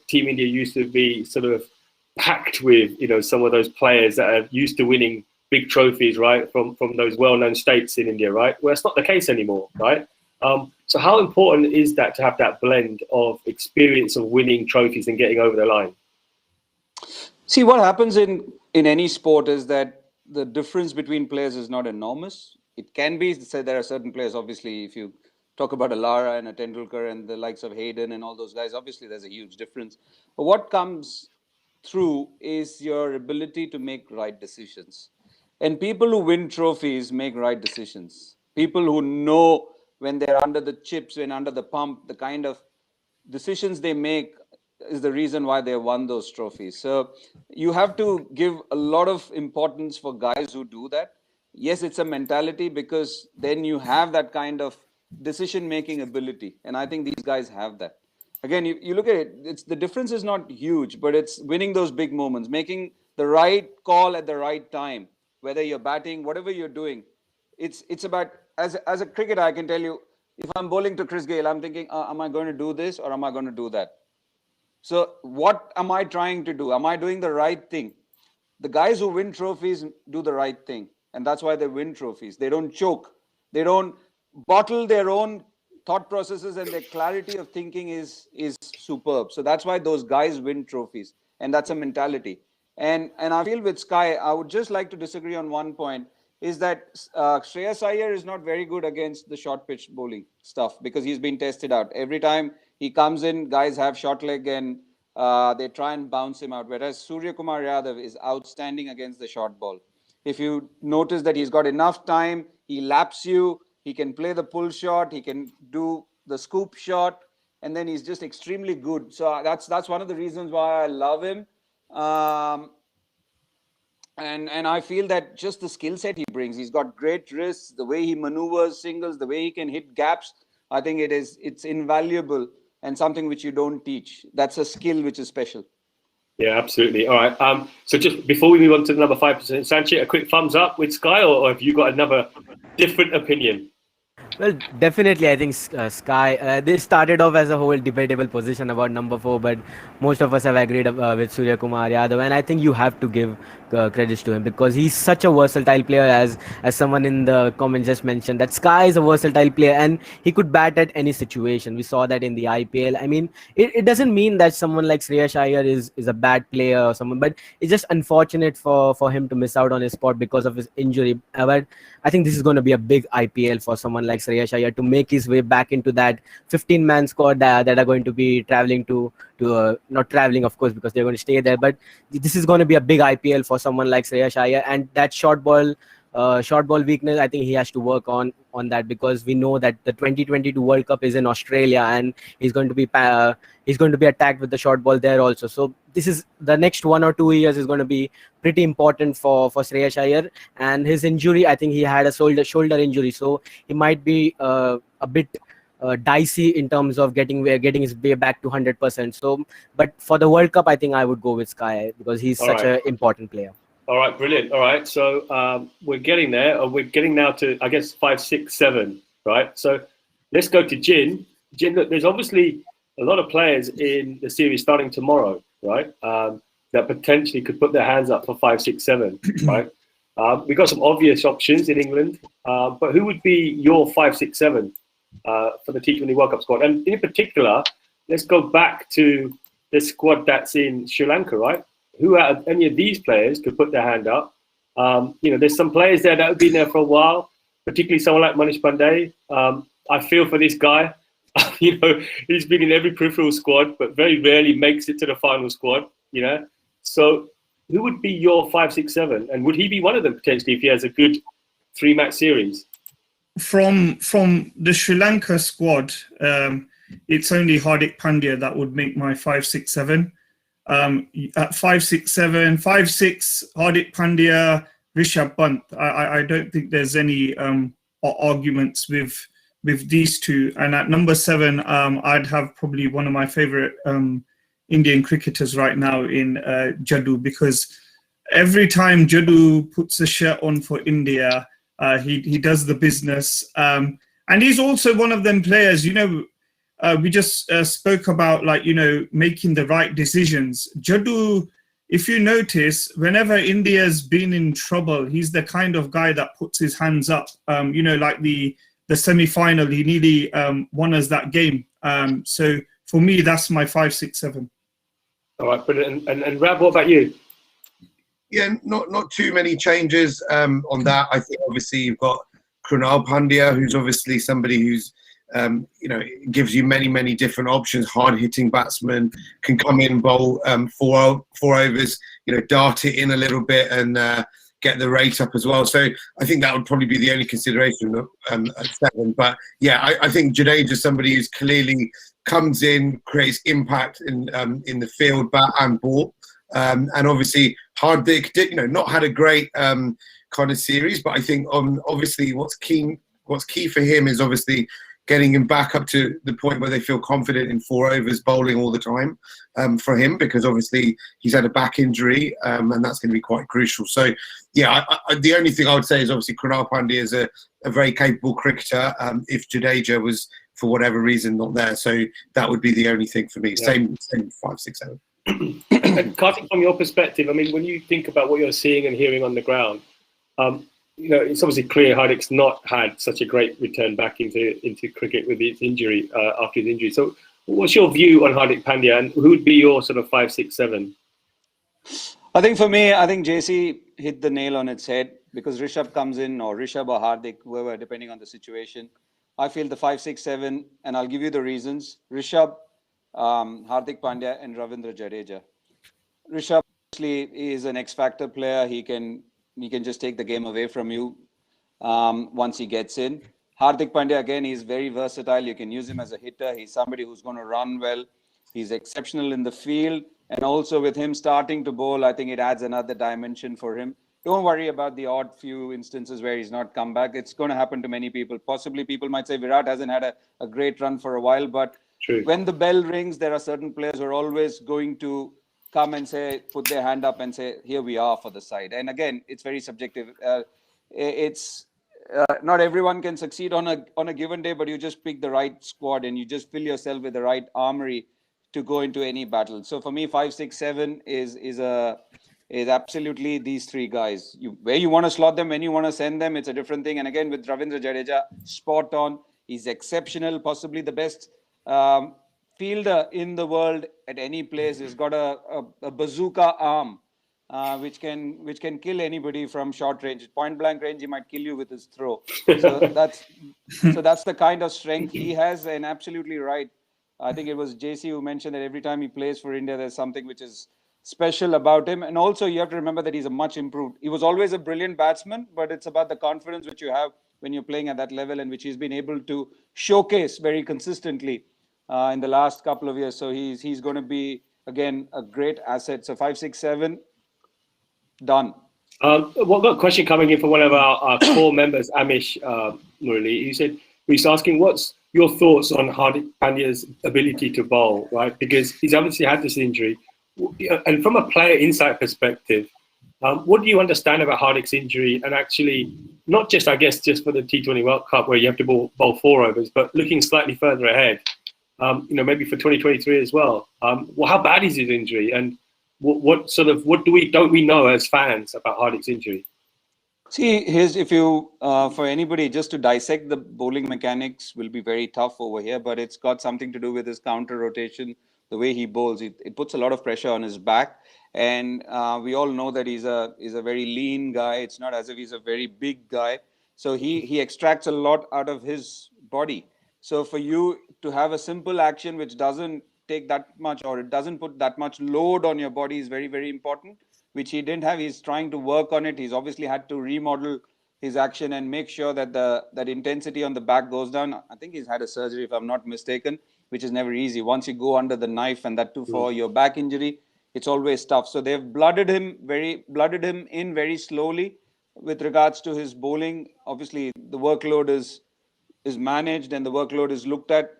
Team India used to be sort of packed with, some of those players that are used to winning big trophies, right? From those well-known states in India, right? Well, it's not the case anymore, right? So how important is that to have that blend of experience of winning trophies and getting over the line? See, what happens in any sport is that the difference between players is not enormous. It can be, say there are certain players, obviously, if you talk about a Lara and a Tendulkar and the likes of Hayden and all those guys, obviously there's a huge difference. But what comes through is your ability to make right decisions. And people who win trophies make right decisions. People who know when they're under the chips, when under the pump, the kind of decisions they make is the reason why they won those trophies. So you have to give a lot of importance for guys who do that. Yes, it's a mentality, because then you have that kind of decision-making ability. And I think these guys have that. Again, you look at it, the difference is not huge, but it's winning those big moments, making the right call at the right time, whether you're batting, whatever you're doing. It's about, as a cricketer, I can tell you, if I'm bowling to Chris Gayle, I'm thinking, am I going to do this or am I going to do that? So what am I trying to do? Am I doing the right thing? The guys who win trophies do the right thing. And that's why they win trophies. They don't choke. They don't bottle their own thought processes, and their clarity of thinking is superb. So that's why those guys win trophies. And that's a mentality. And I feel with Sky, I would just like to disagree on one point, is that Shreyas Iyer is not very good against the short pitch bowling stuff, because he's been tested out. Every time He comes in, guys have short leg, and they try and bounce him out. Whereas Surya Kumar Yadav is outstanding against the short ball. If you notice that he's got enough time, he laps you, he can play the pull shot, he can do the scoop shot, and then he's just extremely good. So that's one of the reasons why I love him. And I feel that just the skill set he brings, he's got great wrists, the way he maneuvers singles, the way he can hit gaps. I think it's invaluable and something which you don't teach. That's a skill which is special. Yeah, absolutely. All right. So just before we move on to the number 5%, Sanchit, a quick thumbs up with Sky, or have you got another different opinion? Well, definitely, I think Sky. They started off as a whole debatable position about number 4, but most of us have agreed with Surya Kumar Yadav, and I think you have to give credits to him because he's such a versatile player. As someone in the comments just mentioned, that Sky is a versatile player and he could bat at any situation. We saw that in the IPL. I mean, it doesn't mean that someone like Shreyas Iyer is a bad player or someone, but it's just unfortunate for him to miss out on his spot because of his injury. But I think this is going to be a big IPL for someone like Shreyas Iyer to make his way back into that 15-man squad that are going to be traveling to not traveling, of course, because they're going to stay there. But this is going to be a big IPL for someone like Shreyas Iyer, and that short ball weakness, I think he has to work on that, because we know that the 2022 World Cup is in Australia and he's going to be attacked with the short ball there also. So this is the next 1 or 2 years is going to be pretty important for Shreyas Iyer. And his injury, I think he had a shoulder injury, so he might be a bit dicey in terms of getting his way back to 100%. So, but for the World Cup, I think I would go with Sky because he's such an important player. All right, brilliant. All right, so we're getting there. We're getting now to, I guess, 5, 6, 7, right? So let's go to Jin. Jin, look, there's obviously a lot of players in the series starting tomorrow, right? That potentially could put their hands up for 5, 6, 7, right? We've got some obvious options in England, but who would be your 5, 6, 7 for the T20 World Cup squad? And in particular, let's go back to the squad that's in Sri Lanka, right? Who out of any of these players could put their hand up? There's some players there that have been there for a while, particularly someone like Manish Pandey. I feel for this guy. He's been in every peripheral squad, but very rarely makes it to the final squad. So who would be your 5, 6, 7, and would he be one of them potentially if he has a good 3-match series? From the Sri Lanka squad, it's only Hardik Pandya that would make my 5, 6, 7. At 5, 6, 7, 5, 6, Hardik Pandya, Rishabh Pant. I don't think there's any arguments with these two. And at number 7, I'd have probably one of my favorite Indian cricketers right now in Jaddu, because every time Jaddu puts a shirt on for India, he does the business. And he's also one of them players, we just spoke about, making the right decisions. Jaddu, if you notice, whenever India's been in trouble, he's the kind of guy that puts his hands up. Like the semi-final, he nearly won us that game. So for me, that's my 5, 6, 7. All right, brilliant. And Rab, what about you? Yeah, not too many changes on that. I think obviously you've got Krunal Pandya, who's obviously somebody who's gives you many different options. Hard-hitting batsman, can come in, bowl 4 overs, dart it in a little bit and get the rate up as well. So I think that would probably be the only consideration at 7. But yeah, I think Jadeja is somebody who's clearly comes in, creates impact in the field, bat and ball. And obviously Hardik did, not had a great kind of series, but I think obviously what's key for him is obviously getting him back up to the point where they feel confident in 4 overs bowling all the time for him, because obviously he's had a back injury and that's going to be quite crucial. So yeah, the only thing I would say is obviously Krunal Pandya is a very capable cricketer if Jadeja was for whatever reason not there. So that would be the only thing for me. Yeah. Same 5, 6, 7. And Kartik, from your perspective, I mean, when you think about what you're seeing and hearing on the ground, it's obviously clear Hardik's not had such a great return back into cricket with his injury after his injury. So, what's your view on Hardik Pandya, and who would be your sort of 5, 6, 7? I think for me, JC hit the nail on its head, because Rishabh comes in, or Rishabh or Hardik, whoever, depending on the situation. I feel the 5, 6, 7, and I'll give you the reasons. Rishabh, Hardik Pandya and Ravindra Jadeja. Rishabh obviously is an X-factor player. He can just take the game away from you once he gets in. Hardik Pandya, again, he's very versatile. You can use him as a hitter. He's somebody who's going to run well. He's exceptional in the field. And also with him starting to bowl, I think it adds another dimension for him. Don't worry about the odd few instances where he's not come back. It's going to happen to many people. Possibly people might say Virat hasn't had a great run for a while. But when the bell rings, there are certain players who are always going to come and say, put their hand up and say, here we are for the side. And again, it's very subjective. Not everyone can succeed on a given day, but you just pick the right squad and you just fill yourself with the right armory to go into any battle. So for me, 5, 6, 7 is absolutely these three guys. Where you want to slot them, when you want to send them, it's a different thing. And again, with Ravindra Jadeja, spot on. He's exceptional, possibly the best fielder in the world at any place. He's got a bazooka arm. Which can kill anybody from short range. Point blank range, he might kill you with his throw. So that's the kind of strength he has. And absolutely right. I think it was JC who mentioned that every time he plays for India, there's something which is special about him. And also you have to remember that he's a much improved. He was always a brilliant batsman, but it's about the confidence which you have when you're playing at that level, and which he's been able to showcase very consistently in the last couple of years. So he's going to be, again, a great asset. So 5, 6, 7. Done. We've got a question coming in from one of our core members, Amish Murali. He's asking, what's your thoughts on Hardik Pandya's ability to bowl, right? Because he's obviously had this injury. And from a player insight perspective, what do you understand about Hardik's injury? And actually, not just, I guess, just for the T20 World Cup where you have to bowl 4 overs, but looking slightly further ahead, maybe for 2023 as well. How bad is his injury? And what don't we know as fans about Hardik's injury? See, if you for anybody just to dissect the bowling mechanics will be very tough over here, but it's got something to do with his counter rotation, the way he bowls. It puts a lot of pressure on his back, and we all know that he's a very lean guy. It's not as if he's a very big guy, so he extracts a lot out of his body. So for you to have a simple action which doesn't take that much, or it doesn't put that much load on your body, is very, very important, which he didn't have. He's trying to work on it. He's obviously had to remodel his action and make sure that that intensity on the back goes down. I think he's had a surgery, if I'm not mistaken, which is never easy. Once you go under the knife, and that too for your back injury, it's always tough. So they've blooded him in very slowly with regards to his bowling. Obviously, the workload is managed and the workload is looked at.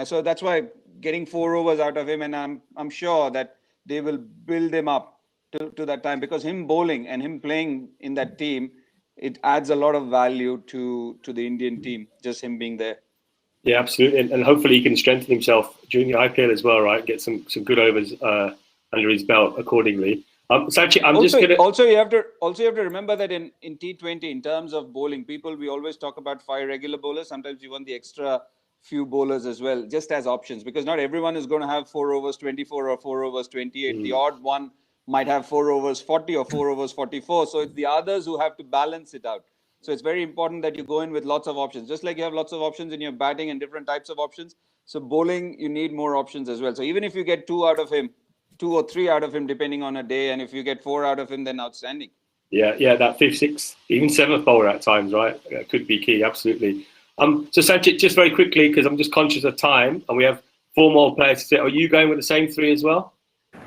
So that's why getting 4 overs out of him, and I'm sure that they will build him up to that time, because him bowling and him playing in that team, it adds a lot of value to the Indian team, just him being there. Yeah, absolutely, and hopefully he can strengthen himself during the IPL as well, right? Get some good overs under his belt accordingly. So actually, also you have to remember that in T20, in terms of bowling, we always talk about 5 regular bowlers. Sometimes you want the extra few bowlers as well, just as options, because not everyone is going to have 4 overs 24 or 4 overs 28. The odd one might have 4 overs 40 or 4 overs 44. So it's the others who have to balance it out. So it's very important that you go in with lots of options, just like you have lots of options in your batting and different types of options. So bowling, you need more options as well. So even if you get 2 or 3 out of him, depending on a day, and if you get 4 out of him, then outstanding. Yeah, that 5th, 6th, even 7th bowler at times, right? Could be key, absolutely. So Sanchit, just very quickly, because I'm just conscious of time, and we have 4 more players to say, are you going with the same 3 as well?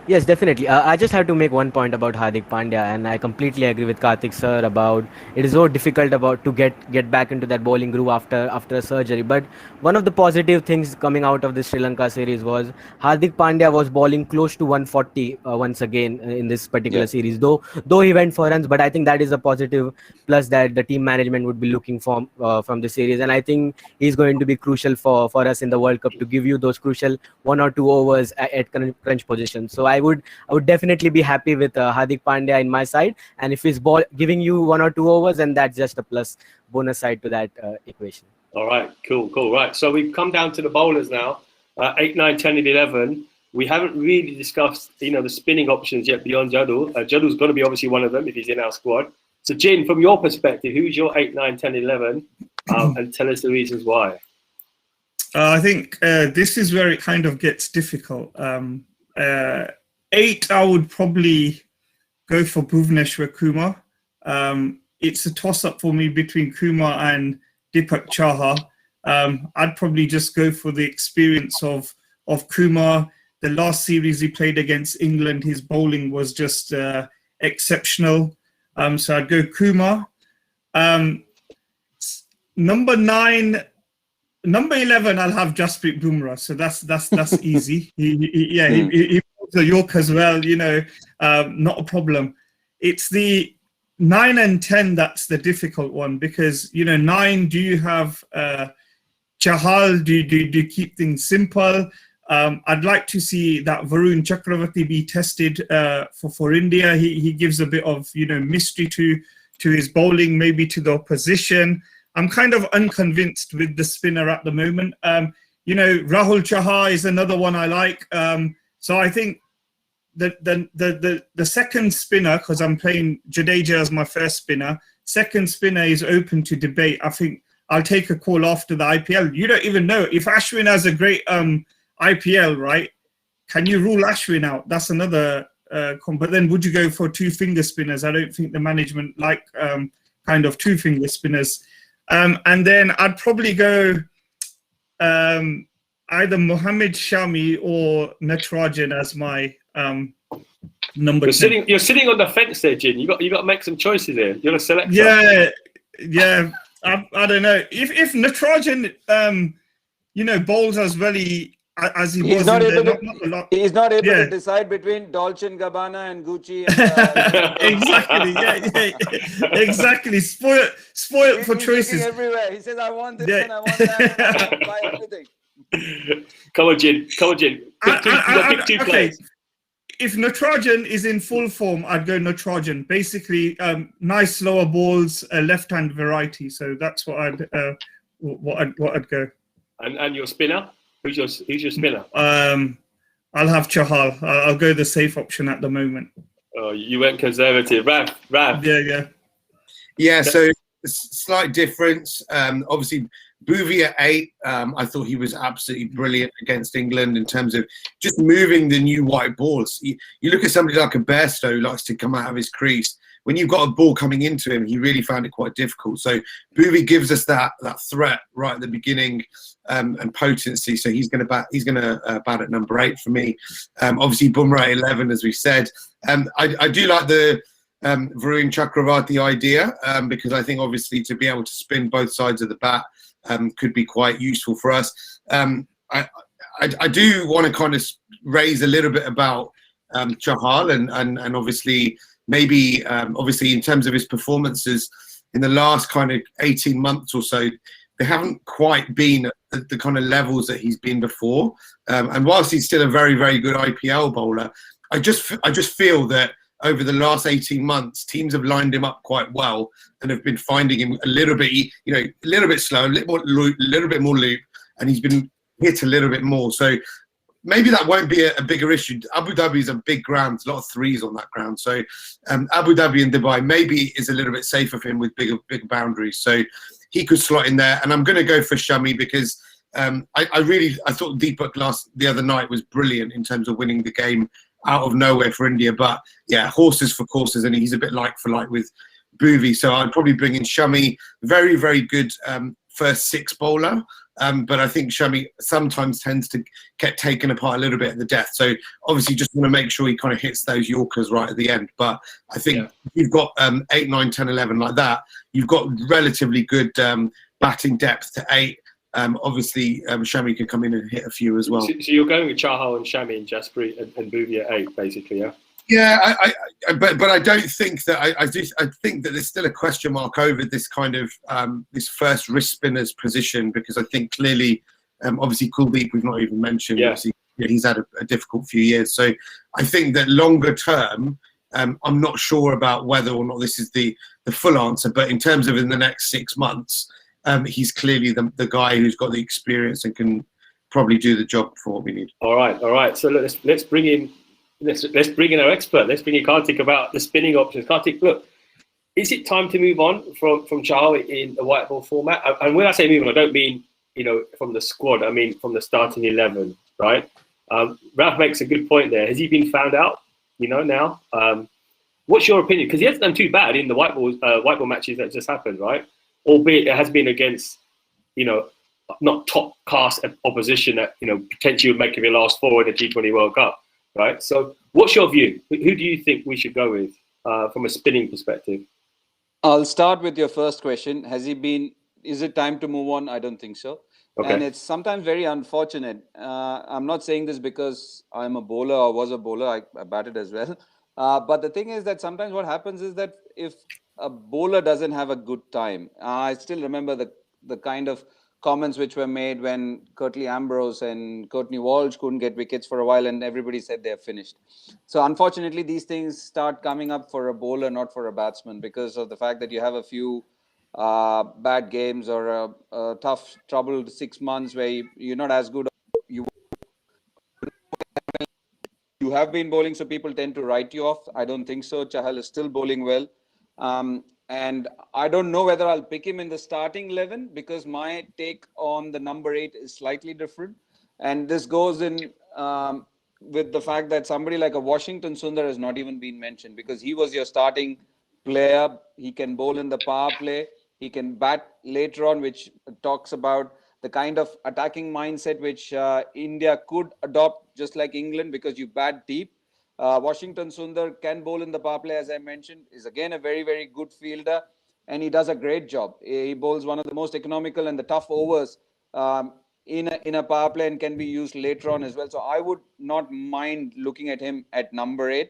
Yes, definitely. I just have to make one point about Hardik Pandya, and I completely agree with Kartik sir about it is so difficult to get back into that bowling groove after a surgery. But one of the positive things coming out of the Sri Lanka series was Hardik Pandya was bowling close to 140 once again in this particular series. Though he went for runs, but I think that is a positive plus that the team management would be looking for from the series, and I think he's going to be crucial for us in the World Cup to give you those crucial 1 or 2 overs at crunch position. So I would definitely be happy with Hardik Pandya in my side, and if he's giving you 1 or 2 overs, then that's just a plus bonus side to that equation. All right, cool. Right, so we've come down to the bowlers now, 8, 9, 10, and 11. We haven't really discussed, the spinning options yet beyond Jadoo. Jadoo's got to be obviously one of them if he's in our squad. So Jin, from your perspective, who's your 8, 9, 10, 11, and tell us the reasons why. I think this is where it kind of gets difficult. 8, I would probably go for Bhuvneshwar Kumar. It's a toss-up for me between Kumar and Deepak Chahar. I'd probably just go for the experience of Kumar. The last series he played against England, his bowling was just exceptional. So I'd go Kumar. Number 11, I'll have Jasprit Bumrah. So that's easy. He pulls the York as well. You know, not a problem. It's the 9 and 10 that's the difficult one, because 9, do you have Chahal? Do you keep things simple? I'd like to see that Varun Chakravarti be tested for India. He gives a bit of mystery to his bowling, maybe to the opposition. I'm kind of unconvinced with the spinner at the moment. Rahul Chahar is another one I like. So I think the second spinner, because I'm playing Jadeja as my first spinner, second spinner is open to debate. I think I'll take a call after the IPL. You don't even know if Ashwin has a great IPL, right? Can you rule Ashwin out? That's another. But then would you go for 2 finger spinners? I don't think the management like kind of 2 finger spinners. And then I'd probably go either Mohammed Shami or Natarajan as my number 10. You're sitting on the fence there, Jin. You got to make some choices here. You're a selector. Yeah. I don't know if Natarajan bowls as well as he's not able to decide between Dolce & Gabbana and Gucci. And, exactly. Spoiled for choices. Everywhere. He says, I want this and I want that. And I buy everything. Come on, Jin. Pick two players. If Natarajan is in full form, I'd go Natarajan. Basically, nice slower balls, left-hand variety. So that's what I'd go. And your spinner? Who's your spinner? I'll have Chahal. I'll go the safe option at the moment. Oh, you went conservative, Rav. Yeah. So slight difference. Obviously, Bhuvi at 8. I thought he was absolutely brilliant against England in terms of just moving the new white balls. You look at somebody like a Bairstow who likes to come out of his crease. When you've got a ball coming into him, he really found it quite difficult. So Bhuvi gives us that threat right at the beginning and potency. So he's going to bat at number 8 for me. Obviously Bumrah at 11, as we said. I do like the Varun Chakravarti idea because I think obviously to be able to spin both sides of the bat could be quite useful for us. I do want to kind of raise a little bit about Chahal and obviously maybe obviously in terms of his performances in the last kind of 18 months or so, they haven't quite been at the kind of levels that he's been before. And whilst he's still a very, very good IPL bowler, I just feel that over the last 18 months, teams have lined him up quite well and have been finding him a little bit slow, a little bit more loop, and he's been hit a little bit more. So maybe that won't be a bigger issue. Abu Dhabi is a big ground, a lot of threes on that ground. So Abu Dhabi and Dubai maybe is a little bit safer for him with bigger boundaries. So he could slot in there. And I'm going to go for Shami because I thought Deepak the other night was brilliant in terms of winning the game out of nowhere for India. But yeah, horses for courses, and he's a bit like for like with Bhuvi. So I'd probably bring in Shami, very, very good first 6 bowler. But I think Shami sometimes tends to get taken apart a little bit at the death. So obviously just want to make sure he kind of hits those Yorkers right at the end. But I think you've got 8, 9, 10, 11 like that. You've got relatively good batting depth to 8. Obviously, Shami can come in and hit a few as well. So you're going with Chahal and Shami and Jasprit and Bhuvi at 8, basically, yeah? Yeah, but I don't think that I think that there's still a question mark over this kind of this first wrist spinner's position, because I think clearly, obviously Kuldeep we've not even mentioned. Yeah. Obviously, he's had a difficult few years. So I think that longer term, I'm not sure about whether or not this is the full answer. But in terms of in the next 6 months, he's clearly the guy who's got the experience and can probably do the job for what we need. All right. So let's bring in. Let's bring in our expert. Let's bring in Kartik about the spinning options. Kartik, look, is it time to move on from Chahal in the white ball format? And when I say move on, I don't mean from the squad. I mean, from the starting 11, right? Ralph makes a good point there. Has he been found out? Now. What's your opinion? Because he hasn't done too bad in the white ball matches that just happened, right? Albeit it has been against, not top class opposition that potentially would make him your last four in the T20 World Cup, right? So, what's your view? Who do you think we should go with from a spinning perspective? I'll start with your first question. Is it time to move on? I don't think so. Okay. And it's sometimes very unfortunate. I'm not saying this because I'm a bowler or was a bowler. I batted as well. But the thing is that sometimes what happens is that if a bowler doesn't have a good time, I still remember the kind of comments which were made when Curtly Ambrose and Courtney Walsh couldn't get wickets for a while and everybody said they're finished. So unfortunately, these things start coming up for a bowler, not for a batsman, because of the fact that you have a few bad games or a tough, troubled 6 months where you're not as good. You have been bowling, so people tend to write you off. I don't think so. Chahal is still bowling well. And I don't know whether I'll pick him in the starting 11 because my take on the number 8 is slightly different. And this goes in with the fact that somebody like a Washington Sundar has not even been mentioned because he was your starting player. He can bowl in the power play. He can bat later on, which talks about the kind of attacking mindset which India could adopt, just like England, because you bat deep. Washington Sundar can bowl in the power play, as I mentioned, is again a very, very good fielder, and he does a great job. He bowls one of the most economical and the tough overs in a power play and can be used later on as well. So I would not mind looking at him at number 8.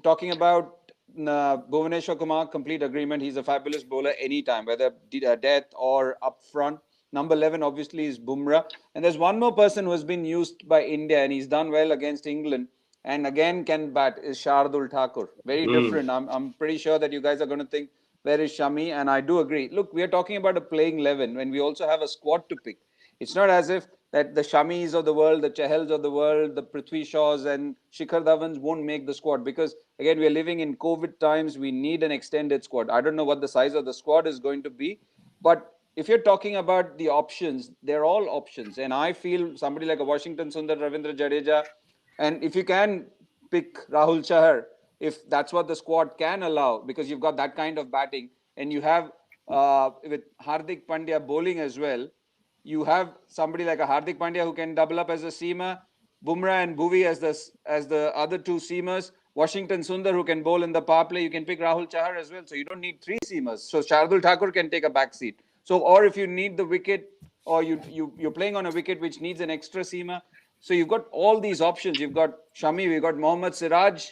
Talking about Bhuvaneshwar Kumar, complete agreement. He's a fabulous bowler anytime, whether death or up front. Number 11, obviously, is Bumrah. And there's one more person who has been used by India, and he's done well against England, and again can bat, is Shardul Thakur. Very different. I'm pretty sure that you guys are going to think, where is Shami? And I do agree. Look, we are talking about a playing 11 when we also have a squad to pick. It's not as if that the Shamis of the world, the Chahals of the world, the Prithvi Shaws and Shikhar Dhawans won't make the squad because, again, we are living in COVID times. We need an extended squad. I don't know what the size of the squad is going to be, but if you're talking about the options, they're all options. And I feel somebody like a Washington Sundar, Ravindra Jadeja, and if you can pick Rahul Chahar, if that's what the squad can allow, because you've got that kind of batting, and you have with Hardik Pandya bowling as well, you have somebody like a Hardik Pandya who can double up as a seamer, Bumrah and Bhuvi as the other two seamers, Washington Sundar who can bowl in the power play. You can pick Rahul Chahar as well. So you don't need 3 seamers. So Shardul Thakur can take a back seat. So, or if you need the wicket, or you're playing on a wicket which needs an extra seamer. So you've got all these options. You've got Shami, we've got Mohammad Siraj,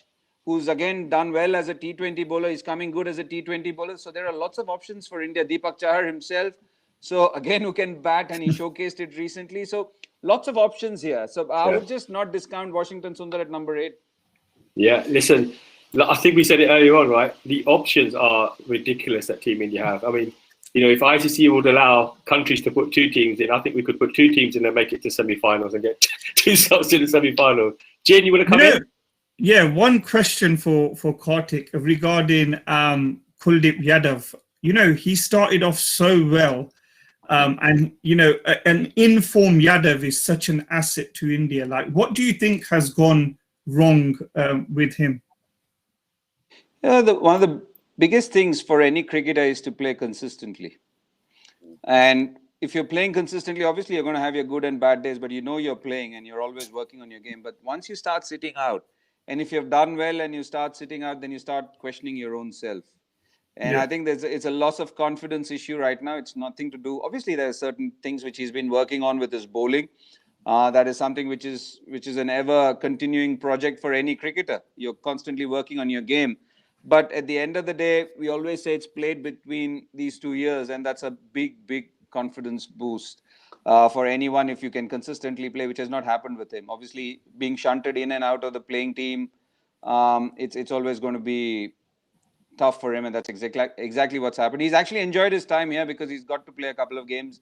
who's again done well as a T20 bowler. He's coming good as a T20 bowler. So there are lots of options for India. Deepak Chahar himself, so again, who can bat, and he showcased it recently. So lots of options here. So I would just not discount Washington Sundar at number 8. Yeah, listen, I think we said it earlier on, right? The options are ridiculous that Team India have. I mean, if ICC would allow countries to put 2 teams in, I think we could put 2 teams in and make it to semi-finals and get 2 slots to the semi-finals. Jane, you want to come in? Yeah, one question for Kartik regarding Kuldeep Yadav. He started off so well. And, an in-form Yadav is such an asset to India. Like, what do you think has gone wrong with him? Yeah, one of the biggest things for any cricketer is to play consistently. And if you're playing consistently, obviously you're going to have your good and bad days, but you're playing and you're always working on your game. But once you start sitting out, and if you've done well and you start sitting out, then you start questioning your own self. And I think it's a loss of confidence issue right now. It's nothing to do. Obviously, there are certain things which he's been working on with his bowling. That is something which is an ever continuing project for any cricketer. You're constantly working on your game. But at the end of the day, we always say it's played between these 2 years. And that's a big, big confidence boost for anyone if you can consistently play, which has not happened with him. Obviously, being shunted in and out of the playing team, it's always going to be tough for him, and that's exactly what's happened. He's actually enjoyed his time here because he's got to play a couple of games,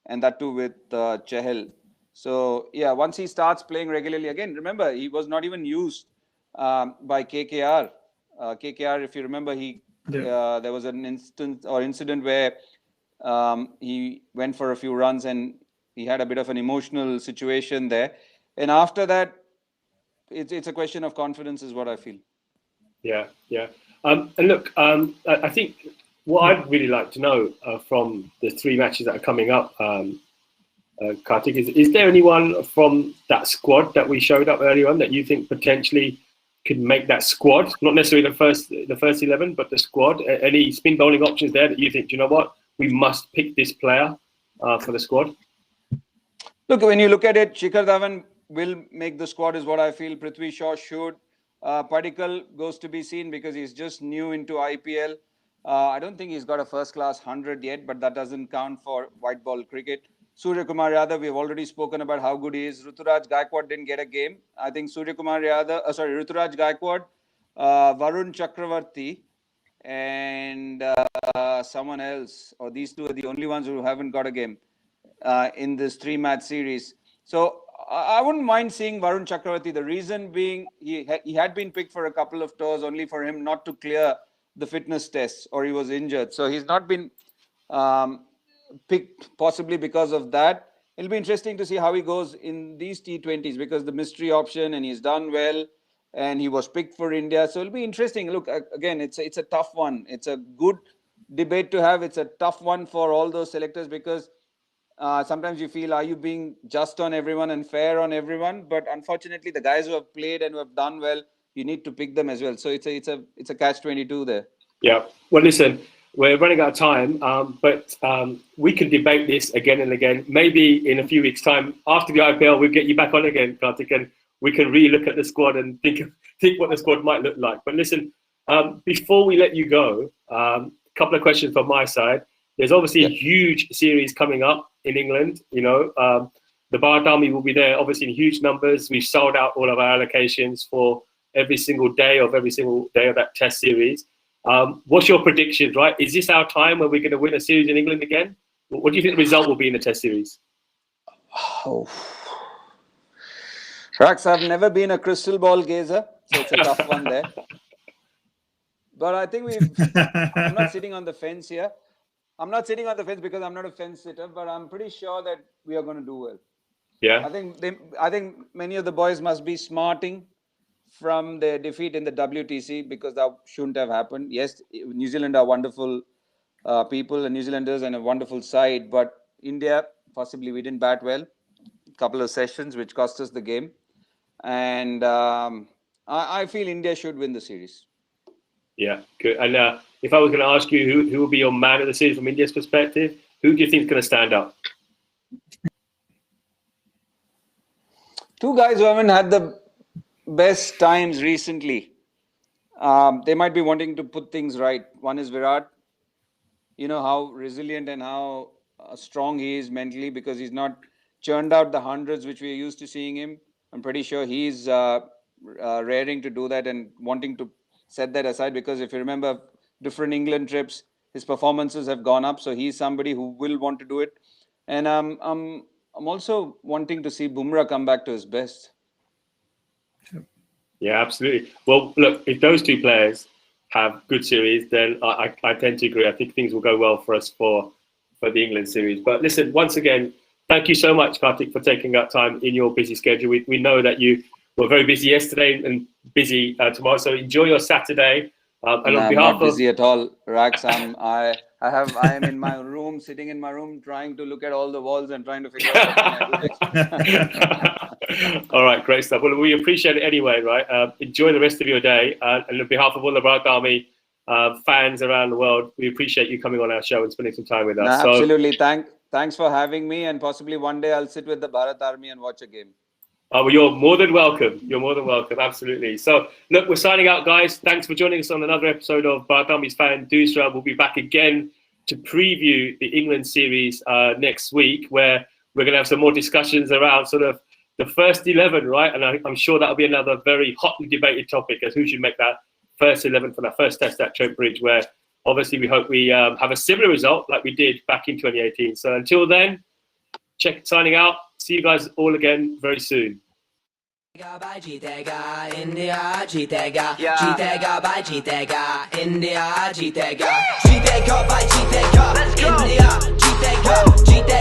and that too with Chahal. So yeah, once he starts playing regularly again, remember he was not even used by KKR. KKR, if you remember, there was an incident where He went for a few runs and he had a bit of an emotional situation there. And after that, it's a question of confidence is what I feel. Yeah, yeah. And look, I think what I'd really like to know from the 3 matches that are coming up, Kartik, is there anyone from that squad that we showed up earlier on that you think potentially could make that squad? Not necessarily the first 11, but the squad. Any spin bowling options there that you think, you know what, we must pick this player for the squad? Look, when you look at it, Shikhar Dhawan will make the squad is what I feel. Prithvi Shaw should. Padikkal goes to be seen because he's just new into IPL. I don't think he's got a first-class 100 yet, but that doesn't count for white ball cricket. Surya Kumar Yadav, we've already spoken about how good he is. Ruturaj Gaikwad didn't get a game. I think Ruturaj Gaikwad, Varun Chakravarti, and someone else, or these 2 are the only ones who haven't got a game in this 3-match series. So I wouldn't mind seeing Varun Chakravarti. The reason being, he had been picked for a couple of tours only for him not to clear the fitness tests, or he was injured. So he's not been picked possibly because of that. It'll be interesting to see how he goes in these T20s because the mystery option, and he's done well, and he was picked for India. So it'll be interesting. Look, again, it's a tough one. It's a good debate to have. It's a tough one for all those selectors because sometimes you feel, are you being just on everyone and fair on everyone? But unfortunately, the guys who have played and who have done well, you need to pick them as well. So it's a catch-22 there. Yeah. Well, listen, we're running out of time, but we can debate this again and again. Maybe in a few weeks' time, after the IPL, we'll get you back on again, Kartik, and we can re-look at the squad and think what the squad might look like. But listen, before we let you go, a couple of questions from my side. There's obviously a huge series coming up in England. You know, the Bharat Army will be there, obviously in huge numbers. We've sold out all of our allocations for every single day of that Test series. What's your predictions, right? Is this our time where we're going to win a series in England again? What do you think the result will be in the Test series? Oh. Rax, I've never been a crystal ball gazer, so it's a tough one there. But I think I'm not sitting on the fence here. I'm not sitting on the fence because I'm not a fence sitter, but I'm pretty sure that we are going to do well. Yeah. I think many of the boys must be smarting from their defeat in the WTC because that shouldn't have happened. Yes, New Zealand are wonderful people and New Zealanders and a wonderful side, but India, possibly we didn't bat well. A couple of sessions which cost us the game. And I feel India should win the series. Yeah, good. And if I was going to ask you who will be your man of the series from India's perspective, who do you think is going to stand up? 2 guys who haven't had the best times recently. They might be wanting to put things right. One is Virat. You know how resilient and how strong he is mentally because he's not churned out the hundreds which we are used to seeing him. I'm pretty sure he's raring to do that and wanting to set that aside because if you remember different England trips, his performances have gone up. So he's somebody who will want to do it. And I'm also wanting to see Bumrah come back to his best. Yeah, absolutely. Well, look, if those 2 players have good series, then I tend to agree. I think things will go well for us for the England series. But listen, once again, thank you so much, Kartik, for taking that time in your busy schedule. We know that you were very busy yesterday and busy tomorrow. So enjoy your Saturday. And on behalf I'm not busy at all, Rax. I am in my room, sitting in my room, trying to look at all the walls and trying to figure out what can I do next. All right, great stuff. Well, we appreciate it anyway, right? Enjoy the rest of your day. And on behalf of all the Bharat Army fans around the world, we appreciate you coming on our show and spending some time with us. Absolutely. Thanks for having me. And possibly one day I'll sit with the Bharat Army and watch a game. Well, you're more than welcome. You're more than welcome. Absolutely. So, look, we're signing out, guys. Thanks for joining us on another episode of Bharat Army's Fan Doosra. We'll be back again to preview the England series next week, where we're going to have some more discussions around sort of the first 11, right? And I'm sure that'll be another very hotly debated topic as who should make that first 11 for that first test at Trent Bridge, where obviously we hope we have a similar result like we did back in 2018. So until then, signing out. See you guys all again very soon. भाई जीतेगा India जीतेगा जीतेगा भाई जीतेगा India जीतेगा जीतेगा भाई जीतेगा इंडिया जीतेगा जीतेगा